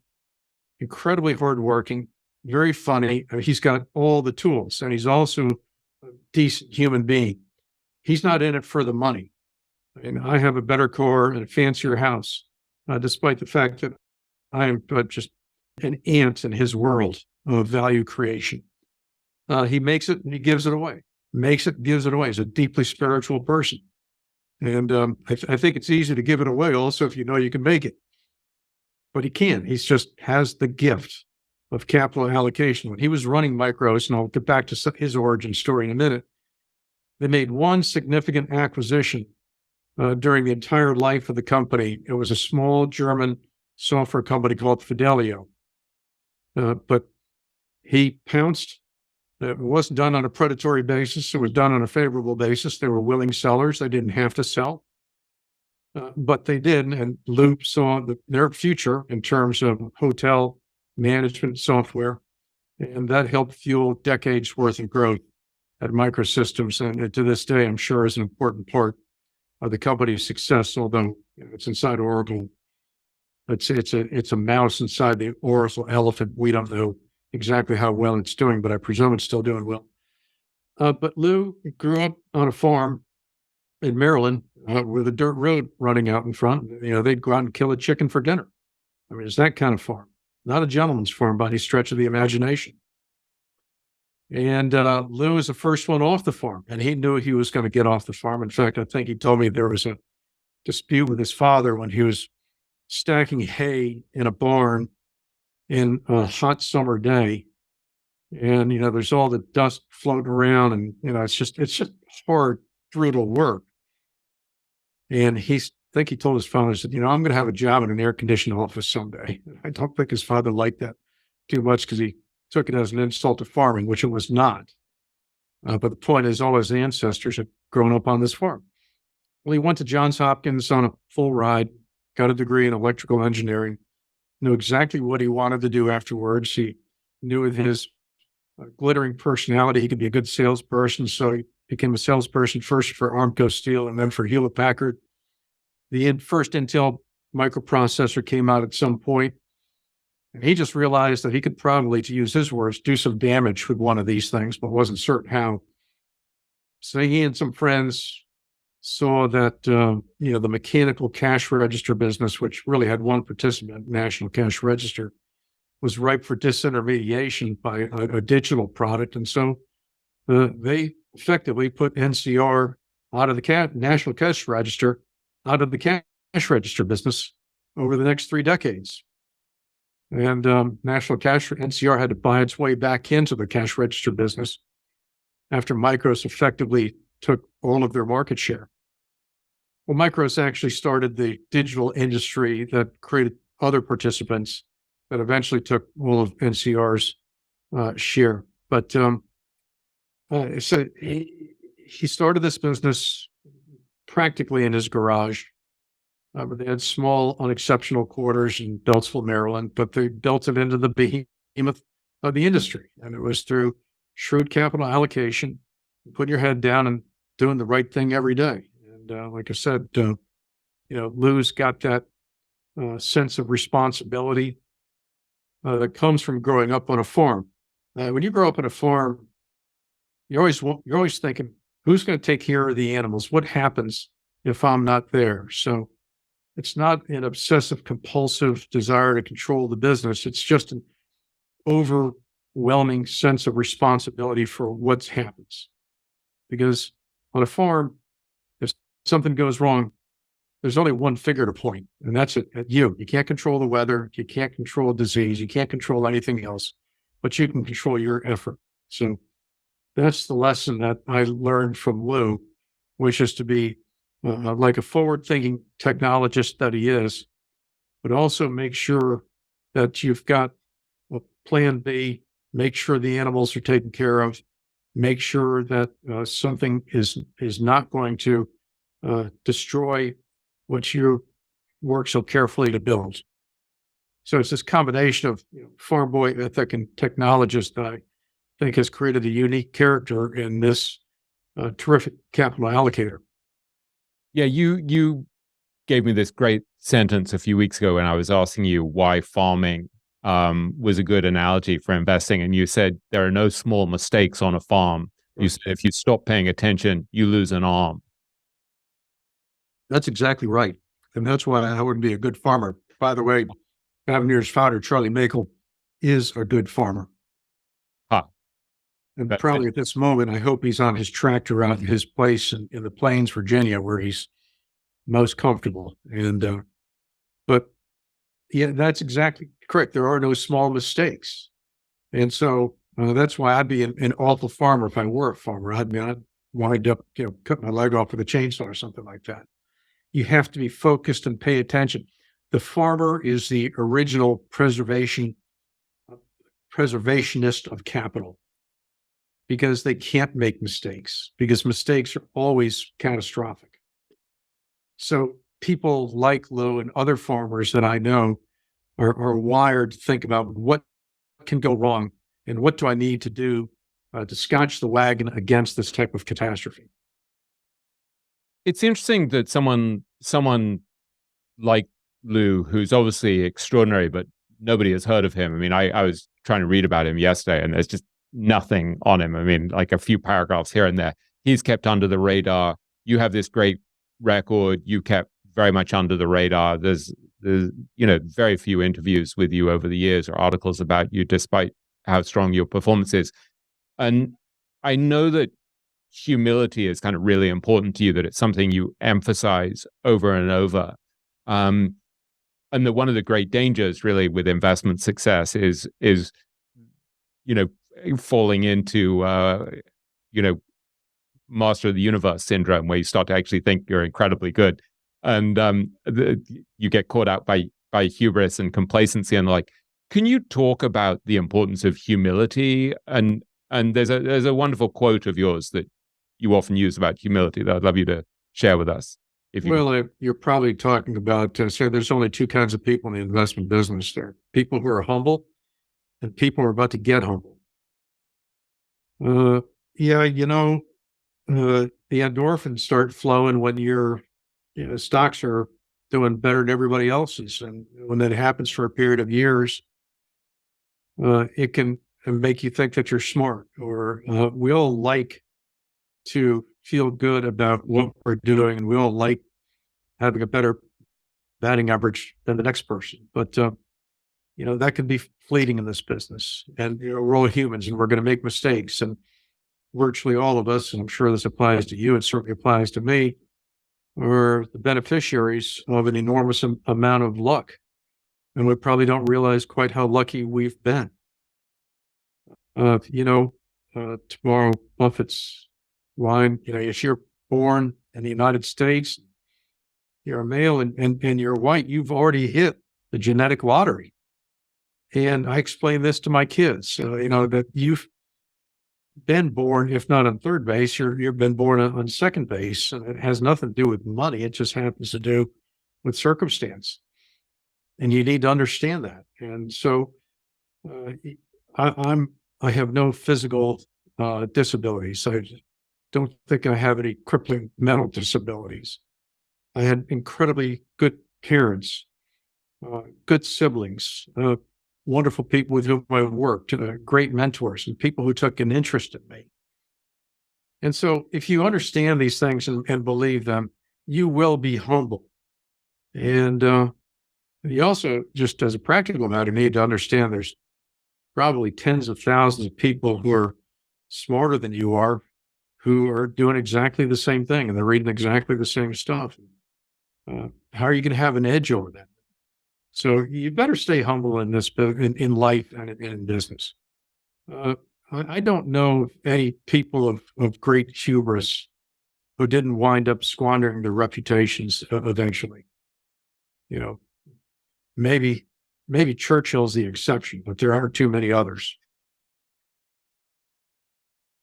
incredibly hardworking, very funny. He's got all the tools, and he's also a decent human being. He's not in it for the money. I have a better car and a fancier house, despite the fact that I am just an ant in his world of value creation. He makes it and he gives it away. Makes it, gives it away. He's a deeply spiritual person. And I think it's easy to give it away also if you know you can make it. But he can't. He just has the gift of capital allocation. When he was running Micros, and I'll get back to his origin story in a minute, they made one significant acquisition during the entire life of the company. It was a small German software company called Fidelio. but he pounced. It wasn't done on a predatory basis. It was done on a favorable basis. They were willing sellers. They didn't have to sell, but they did. And Lou saw their future in terms of hotel management software, and that helped fuel decades worth of growth at Microsystems. And to this day, I'm sure is an important part of the company's success, although it's inside Oracle. It's a mouse inside the Oracle elephant. We don't know exactly how well it's doing, but I presume it's still doing well. But Lou grew up on a farm in Maryland with a dirt road running out in front. They'd go out and kill a chicken for dinner. I mean, it's that kind of farm, not a gentleman's farm by any stretch of the imagination. And Lou was the first one off the farm, and he knew he was going to get off the farm. In fact, I think he told me there was a dispute with his father when he was stacking hay in a barn in a hot summer day. And, there's all the dust floating around, and, it's just hard, brutal work. And I think he told his father, said, I'm going to have a job in an air-conditioned office someday. I don't think his father liked that too much because he took it as an insult to farming, which it was not. But the point is, all his ancestors had grown up on this farm. Well, he went to Johns Hopkins on a full ride, got a degree in electrical engineering, knew exactly what he wanted to do afterwards. He knew with his glittering personality, he could be a good salesperson. So he became a salesperson first for Armco Steel and then for Hewlett Packard. The first Intel microprocessor came out at some point, and he just realized that he could probably, to use his words, do some damage with one of these things, but wasn't certain how. So he and some friends saw that, the mechanical cash register business, which really had one participant, National Cash Register, was ripe for disintermediation by a digital product. And so they effectively put NCR out of the National Cash Register, out of the cash register business over the next 3 decades. And National Cash NCR had to buy its way back into the cash register business after Micros effectively took all of their market share. Well, Micros actually started the digital industry that created other participants that eventually took all of NCR's share. But so he started this business practically in his garage. They had small, unexceptional quarters in Beltsville, Maryland, but they built it into the behemoth of the industry. And it was through shrewd capital allocation, putting your head down and doing the right thing every day. And like I said, Lou's got that sense of responsibility that comes from growing up on a farm. When you grow up on a farm, you're always thinking, who's going to take care of the animals? What happens if I'm not there? So it's not an obsessive compulsive desire to control the business. It's just an overwhelming sense of responsibility for what happens. Because on a farm, if something goes wrong, there's only one finger to point, and that's it, at you. You can't control the weather. You can't control disease. You can't control anything else, but you can control your effort. So that's the lesson that I learned from Lou, which is to be like a forward-thinking technologist that he is, but also make sure that you've got a plan B, make sure the animals are taken care of, make sure that something is not going to destroy what you work so carefully to build. So it's this combination of farm boy ethic and technologist that I think has created a unique character in this terrific capital allocator. Yeah, you gave me this great sentence a few weeks ago when I was asking you why farming was a good analogy for investing. And you said there are no small mistakes on a farm. You said if you stop paying attention, you lose an arm. That's exactly right. And that's why I wouldn't be a good farmer. By the way, Avenir's founder, Charlie Makel, is a good farmer. And probably at this moment, I hope he's on his tractor out in his place in the Plains, Virginia, where he's most comfortable. And, but yeah, that's exactly correct. There are no small mistakes. And so that's why I'd be an awful farmer if I were a farmer. I'd wind up, cut my leg off with a chainsaw or something like that. You have to be focused and pay attention. The farmer is the original preservation preservationist of capital because they can't make mistakes, because mistakes are always catastrophic. So people like Lou and other farmers that I know are wired to think about what can go wrong and what do I need to do to scotch the wagon against this type of catastrophe. It's interesting that someone like Lou, who's obviously extraordinary, but nobody has heard of him. I mean, I was trying to read about him yesterday, and there's just nothing on him. I mean, like a few paragraphs here and there. He's kept under the radar. You have this great record. You kept very much under the radar. There's very few interviews with you over the years or articles about you, despite how strong your performance is. And I know that humility is kind of really important to you, that it's something you emphasize over and over. And that one of the great dangers really with investment success is falling into master of the universe syndrome, where you start to actually think you're incredibly good, and you get caught out by hubris and complacency and like. Can you talk about the importance of humility? And there's a wonderful quote of yours that you often use about humility that I'd love you to share with us. You're probably talking about, say there's only two kinds of people in the investment business. There are people who are humble and people who are about to get humble. The endorphins start flowing when your stocks are doing better than everybody else's. And when that happens for a period of years, it can make you think that you're smart, or we all like to feel good about what we're doing, and we all like having a better batting average than the next person. But that can be fleeting in this business, and we're all humans, and we're going to make mistakes. And virtually all of us, and I'm sure this applies to you, it certainly applies to me, are the beneficiaries of an enormous amount of luck, and we probably don't realize quite how lucky we've been. Tomorrow Buffett's line, if you're born in the United States, you're a male and you're white, you've already hit the genetic lottery. And I explain this to my kids, that you've been born, if not on third base, you've been born on second base. And it has nothing to do with money. It just happens to do with circumstance. And you need to understand that. And so I have no physical disabilities. I don't think I have any crippling mental disabilities. I had incredibly good parents, good siblings, wonderful people with whom I worked, great mentors, and people who took an interest in me. And so if you understand these things and believe them, you will be humble. And you also, just as a practical matter, need to understand there's probably tens of thousands of people who are smarter than you are, who are doing exactly the same thing, and they're reading exactly the same stuff. How are you going to have an edge over them? So you better stay humble in this, in life and in business. I don't know any people of great hubris who didn't wind up squandering their reputations eventually. Maybe Churchill's the exception, but there aren't too many others.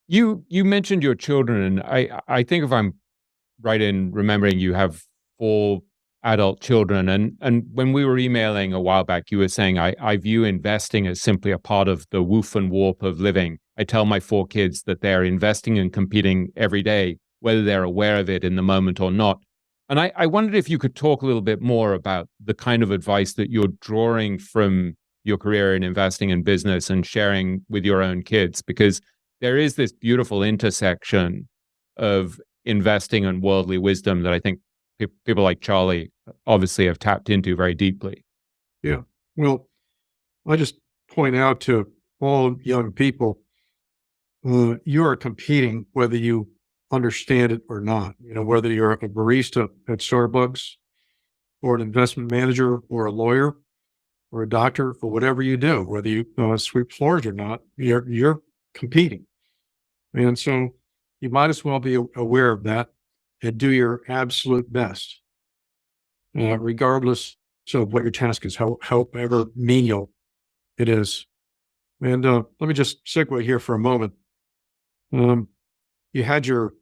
You mentioned your children, and I think if I'm right in remembering, you have 4 adult children. And when we were emailing a while back, you were saying, I view investing as simply a part of the woof and warp of living. I tell my 4 kids that they're investing and competing every day, whether they're aware of it in the moment or not. And I wondered if you could talk a little bit more about the kind of advice that you're drawing from your career in investing and business and sharing with your own kids, because there is this beautiful intersection of investing and worldly wisdom that I think people like Charlie obviously have tapped into very deeply. Yeah. Well, I just point out to all young people, you are competing whether you understand it or not. Whether you're a barista at Starbucks or an investment manager or a lawyer or a doctor, or whatever you do, whether you sweep floors or not, you're competing. And so you might as well be aware of that and do your absolute best, regardless of what your task is, however menial it is. And let me just segue here for a moment. You had your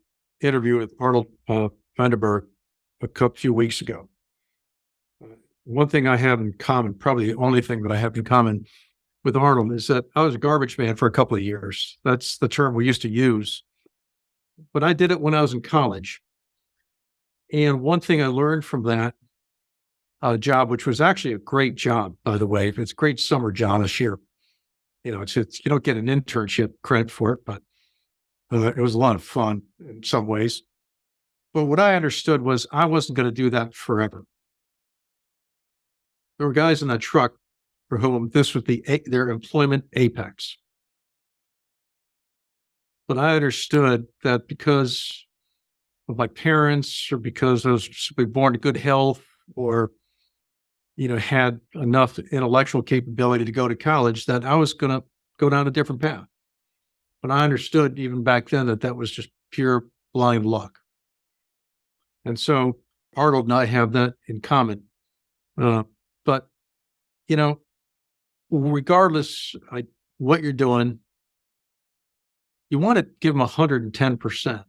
interview with Arnold Vandenberg a few weeks ago. One thing I have in common, probably the only thing that I have in common with Arnold, is that I was a garbage man for a couple of years. That's the term we used to use. But I did it when I was in college. And one thing I learned from that job, which was actually a great job, by the way, it's a great summer job this year. It's you don't get an internship credit for it, but it was a lot of fun in some ways. But what I understood was I wasn't going to do that forever. There were guys in that truck for whom this was their employment apex. But I understood that because of my parents, or because I was simply born to good health, or had enough intellectual capability to go to college, that I was going to go down a different path. But I understood even back then that was just pure blind luck. And so Arnold and I have that in common. But regardless what you're doing, you want to give them 110%.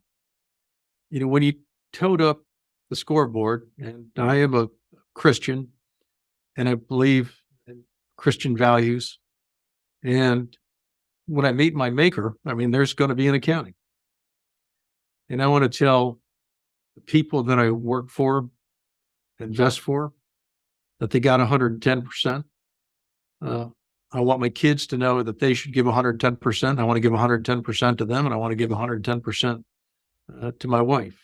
When you toed up the scoreboard, and I am a Christian, and I believe in Christian values, and when I meet my maker, there's going to be an accounting. And I want to tell the people that I work for, invest for, that they got 110%. I want my kids to know that they should give 110%. I want to give 110% to them, and I want to give 110% to my wife,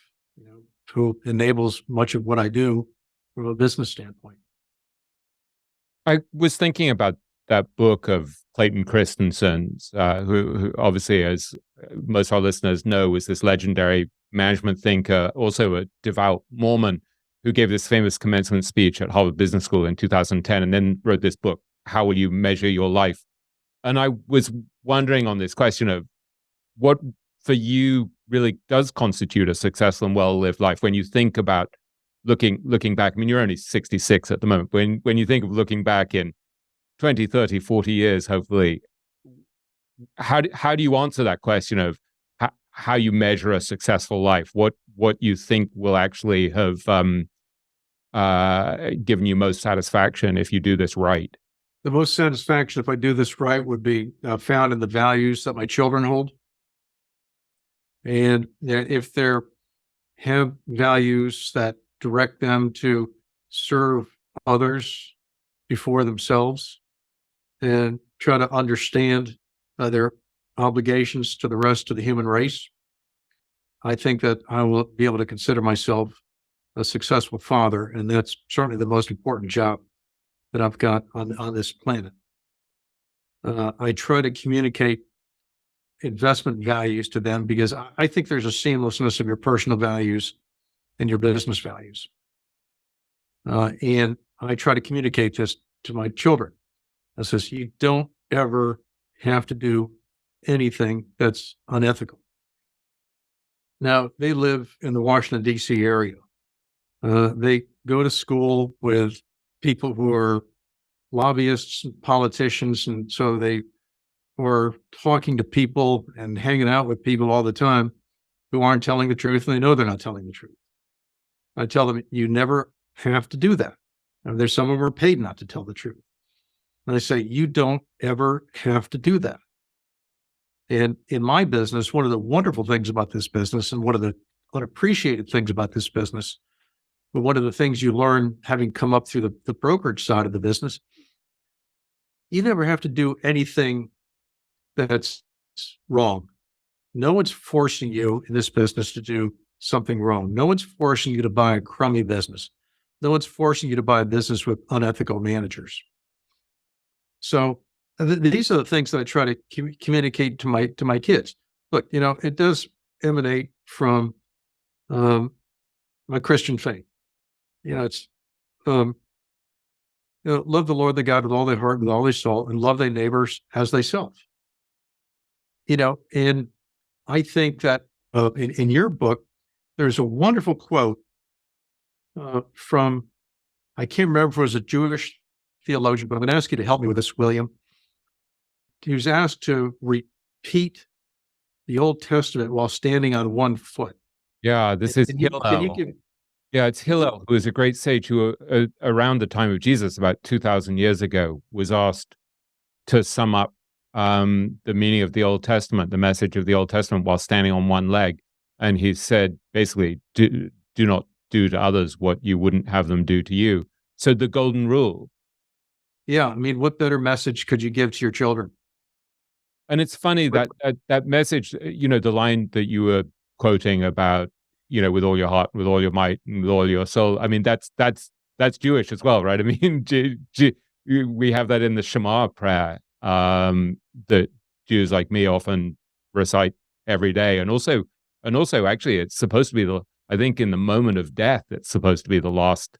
who enables much of what I do from a business standpoint. I was thinking about that book of Clayton Christensen's, who obviously, as most of our listeners know, was this legendary management thinker, also a devout Mormon, who gave this famous commencement speech at Harvard Business School in 2010, and then wrote this book, How Will You Measure Your Life? And I was wondering on this question of what for you really does constitute a successful and well-lived life when you think about looking back. You're only 66 at the moment. When you think of looking back in 20, 30, 40 years, hopefully, how do you answer that question of how you measure a successful life? What you think will actually have given you most satisfaction if you do this right? The most satisfaction, if I do this right, would be found in the values that my children hold. And if they have values that direct them to serve others before themselves, and try to understand their obligations to the rest of the human race, I think that I will be able to consider myself a successful father. And that's certainly the most important job that I've got on this planet. I try to communicate investment values to them because I think there's a seamlessness of your personal values and your business values. And I try to communicate this to my children. I says, you don't ever have to do anything that's unethical. Now, they live in the Washington, D.C. area. They go to school with people who are lobbyists and politicians, and so they were talking to people and hanging out with people all the time who aren't telling the truth, and they know they're not telling the truth. I tell them, you never have to do that. There's some of them are paid not to tell the truth. And I say, you don't ever have to do that. And in my business, one of the wonderful things about this business, and one of the unappreciated things about this business, but one of the things you learn having come up through the brokerage side of the business, you never have to do anything that's wrong. No one's forcing you in this business to do something wrong. No one's forcing you to buy a crummy business. No one's forcing you to buy a business with unethical managers. So these are the things that I try to communicate to my kids. Look, it does emanate from my Christian faith. It's love the Lord thy God with all their heart, with all their soul, and love thy neighbors as thyself. And I think that in your book, there's a wonderful quote from, I can't remember if it was a Jewish theologian, but I'm going to ask you to help me with this, William. he was asked to repeat the Old Testament while standing on one foot. Yeah, this is Can you Hillel. give? Yeah, it's Hillel, who was a great sage who, around the time of Jesus, about 2,000 years ago, was asked to sum up the meaning of the Old Testament, the message of the Old Testament, while standing on one leg. And he said, basically, do not do to others what you wouldn't have them do to you. So the golden rule. Yeah, I mean, what better message could you give to your children? And it's funny that that message, the line that you were quoting about, with all your heart, with all your might, and with all your soul. I mean, that's Jewish as well, right? I mean, we have that in the Shema prayer that Jews like me often recite every day, and also, actually, it's supposed to be I think in the moment of death, it's supposed to be the last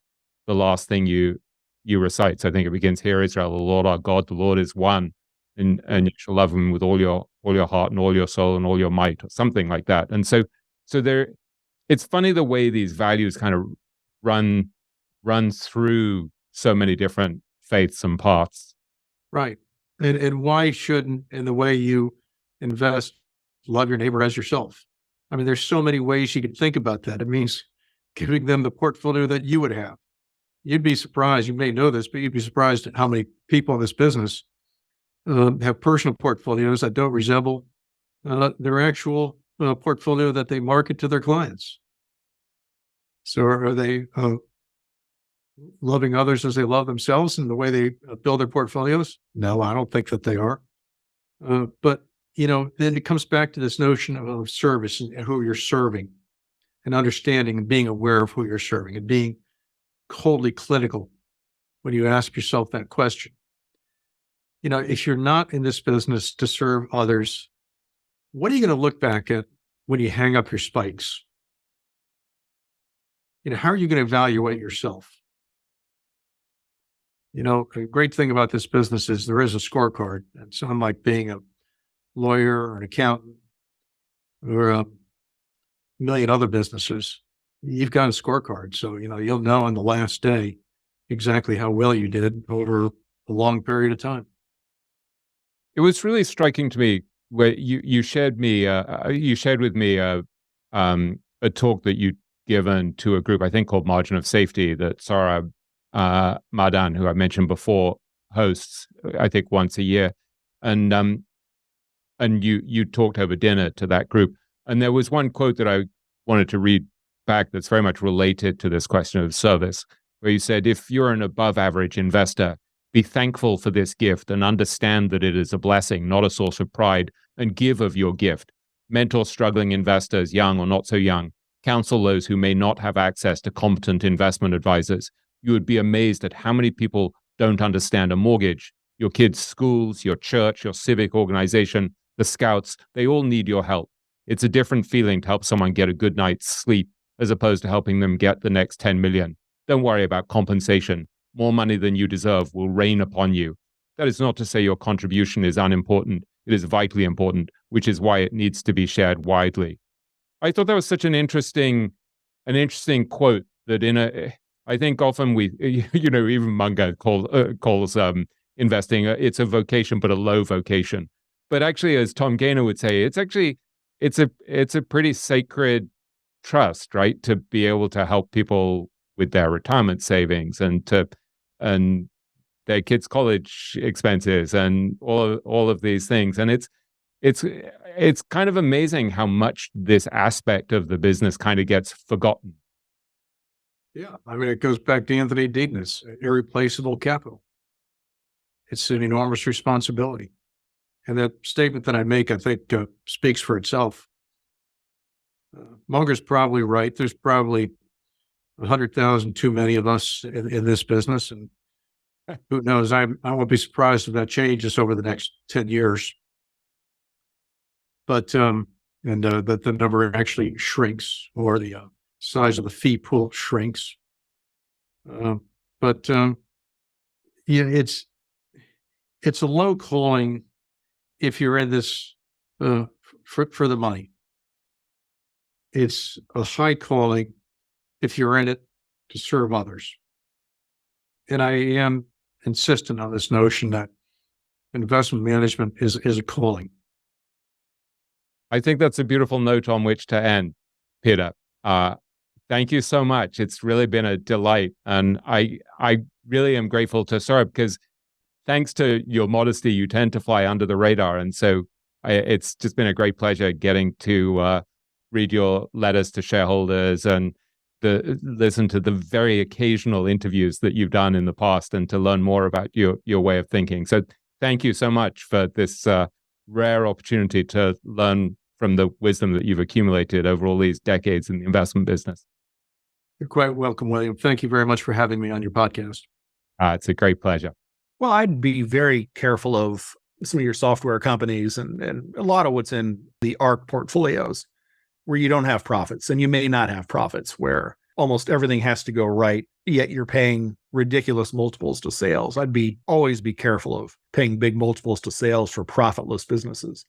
thing you recite. So I think it begins, "Hear Israel, the Lord our God, the Lord is one, and you shall love Him with all your heart and all your soul and all your might," or something like that. And so there, it's funny the way these values kind of run through so many different faiths and paths. Right. And why shouldn't, in the way you invest, love your neighbor as yourself? I mean, there's so many ways you could think about that. It means giving them the portfolio that you would have. You'd be surprised, you may know this, but you'd be surprised at how many people in this business have personal portfolios that don't resemble their actual portfolio that they market to their clients. So are they loving others as they love themselves in the way they build their portfolios? No, I don't think that they are. But, then it comes back to this notion of service and who you're serving, and understanding and being aware of who you're serving, and being coldly clinical when you ask yourself that question. If you're not in this business to serve others, what are you going to look back at when you hang up your spikes? How are you going to evaluate yourself? A great thing about this business is there is a scorecard. It's unlike being a lawyer or an accountant or a million other businesses. You've got a scorecard. So, you'll know on the last day exactly how well you did over a long period of time. It was really striking to me where you shared with me a talk that you'd given to a group, I think called Margin of Safety, that Sarah Madan, who I mentioned before, hosts, I think once a year, and you talked over dinner to that group, and there was one quote that I wanted to read back that's very much related to this question of service, where you said, "If you're an above average investor, be thankful for this gift and understand that it is a blessing, not a source of pride, and give of your gift. Mentor struggling investors, young or not so young. Counsel those who may not have access to competent investment advisors. You would be amazed at how many people don't understand a mortgage. Your kids' schools, your church, your civic organization, the scouts, they all need your help. It's a different feeling to help someone get a good night's sleep as opposed to helping them get the next 10 million. Don't worry about compensation. More money than you deserve will rain upon you. That is not to say your contribution is unimportant. It is vitally important, which is why it needs to be shared widely." I thought that was such an interesting quote that I think often we, even Munger calls investing, it's a vocation, but a low vocation. But actually, as Tom Gaynor would say, it's a pretty sacred trust, right? To be able to help people with their retirement savings and their kids' college expenses and all of these things. And it's kind of amazing how much this aspect of the business kind of gets forgotten. Yeah, I mean, it goes back to Anthony Deedness, irreplaceable capital. It's an enormous responsibility. And that statement that I make, I think, speaks for itself. Munger's probably right. There's probably 100,000 too many of us in this business. And who knows, I won't be surprised if that changes over the next 10 years. But, that the number actually shrinks, or the size of the fee pool shrinks. But it's a low calling if you're in this for the money. It's a high calling if you're in it to serve others. And I am insistent on this notion that investment management is a calling. I think that's a beautiful note on which to end, Peter. Thank you so much. It's really been a delight. And I really am grateful to Saurabh because thanks to your modesty, you tend to fly under the radar. And so it's just been a great pleasure getting to read your letters to shareholders and listen to the very occasional interviews that you've done in the past and to learn more about your way of thinking. So thank you so much for this rare opportunity to learn from the wisdom that you've accumulated over all these decades in the investment business. You're quite welcome, William. Thank you very much for having me on your podcast. It's a great pleasure. Well, I'd be very careful of some of your software companies and a lot of what's in the ARC portfolios where you don't have profits, and you may not have profits, where almost everything has to go right, yet you're paying ridiculous multiples to sales. Always be careful of paying big multiples to sales for profitless businesses.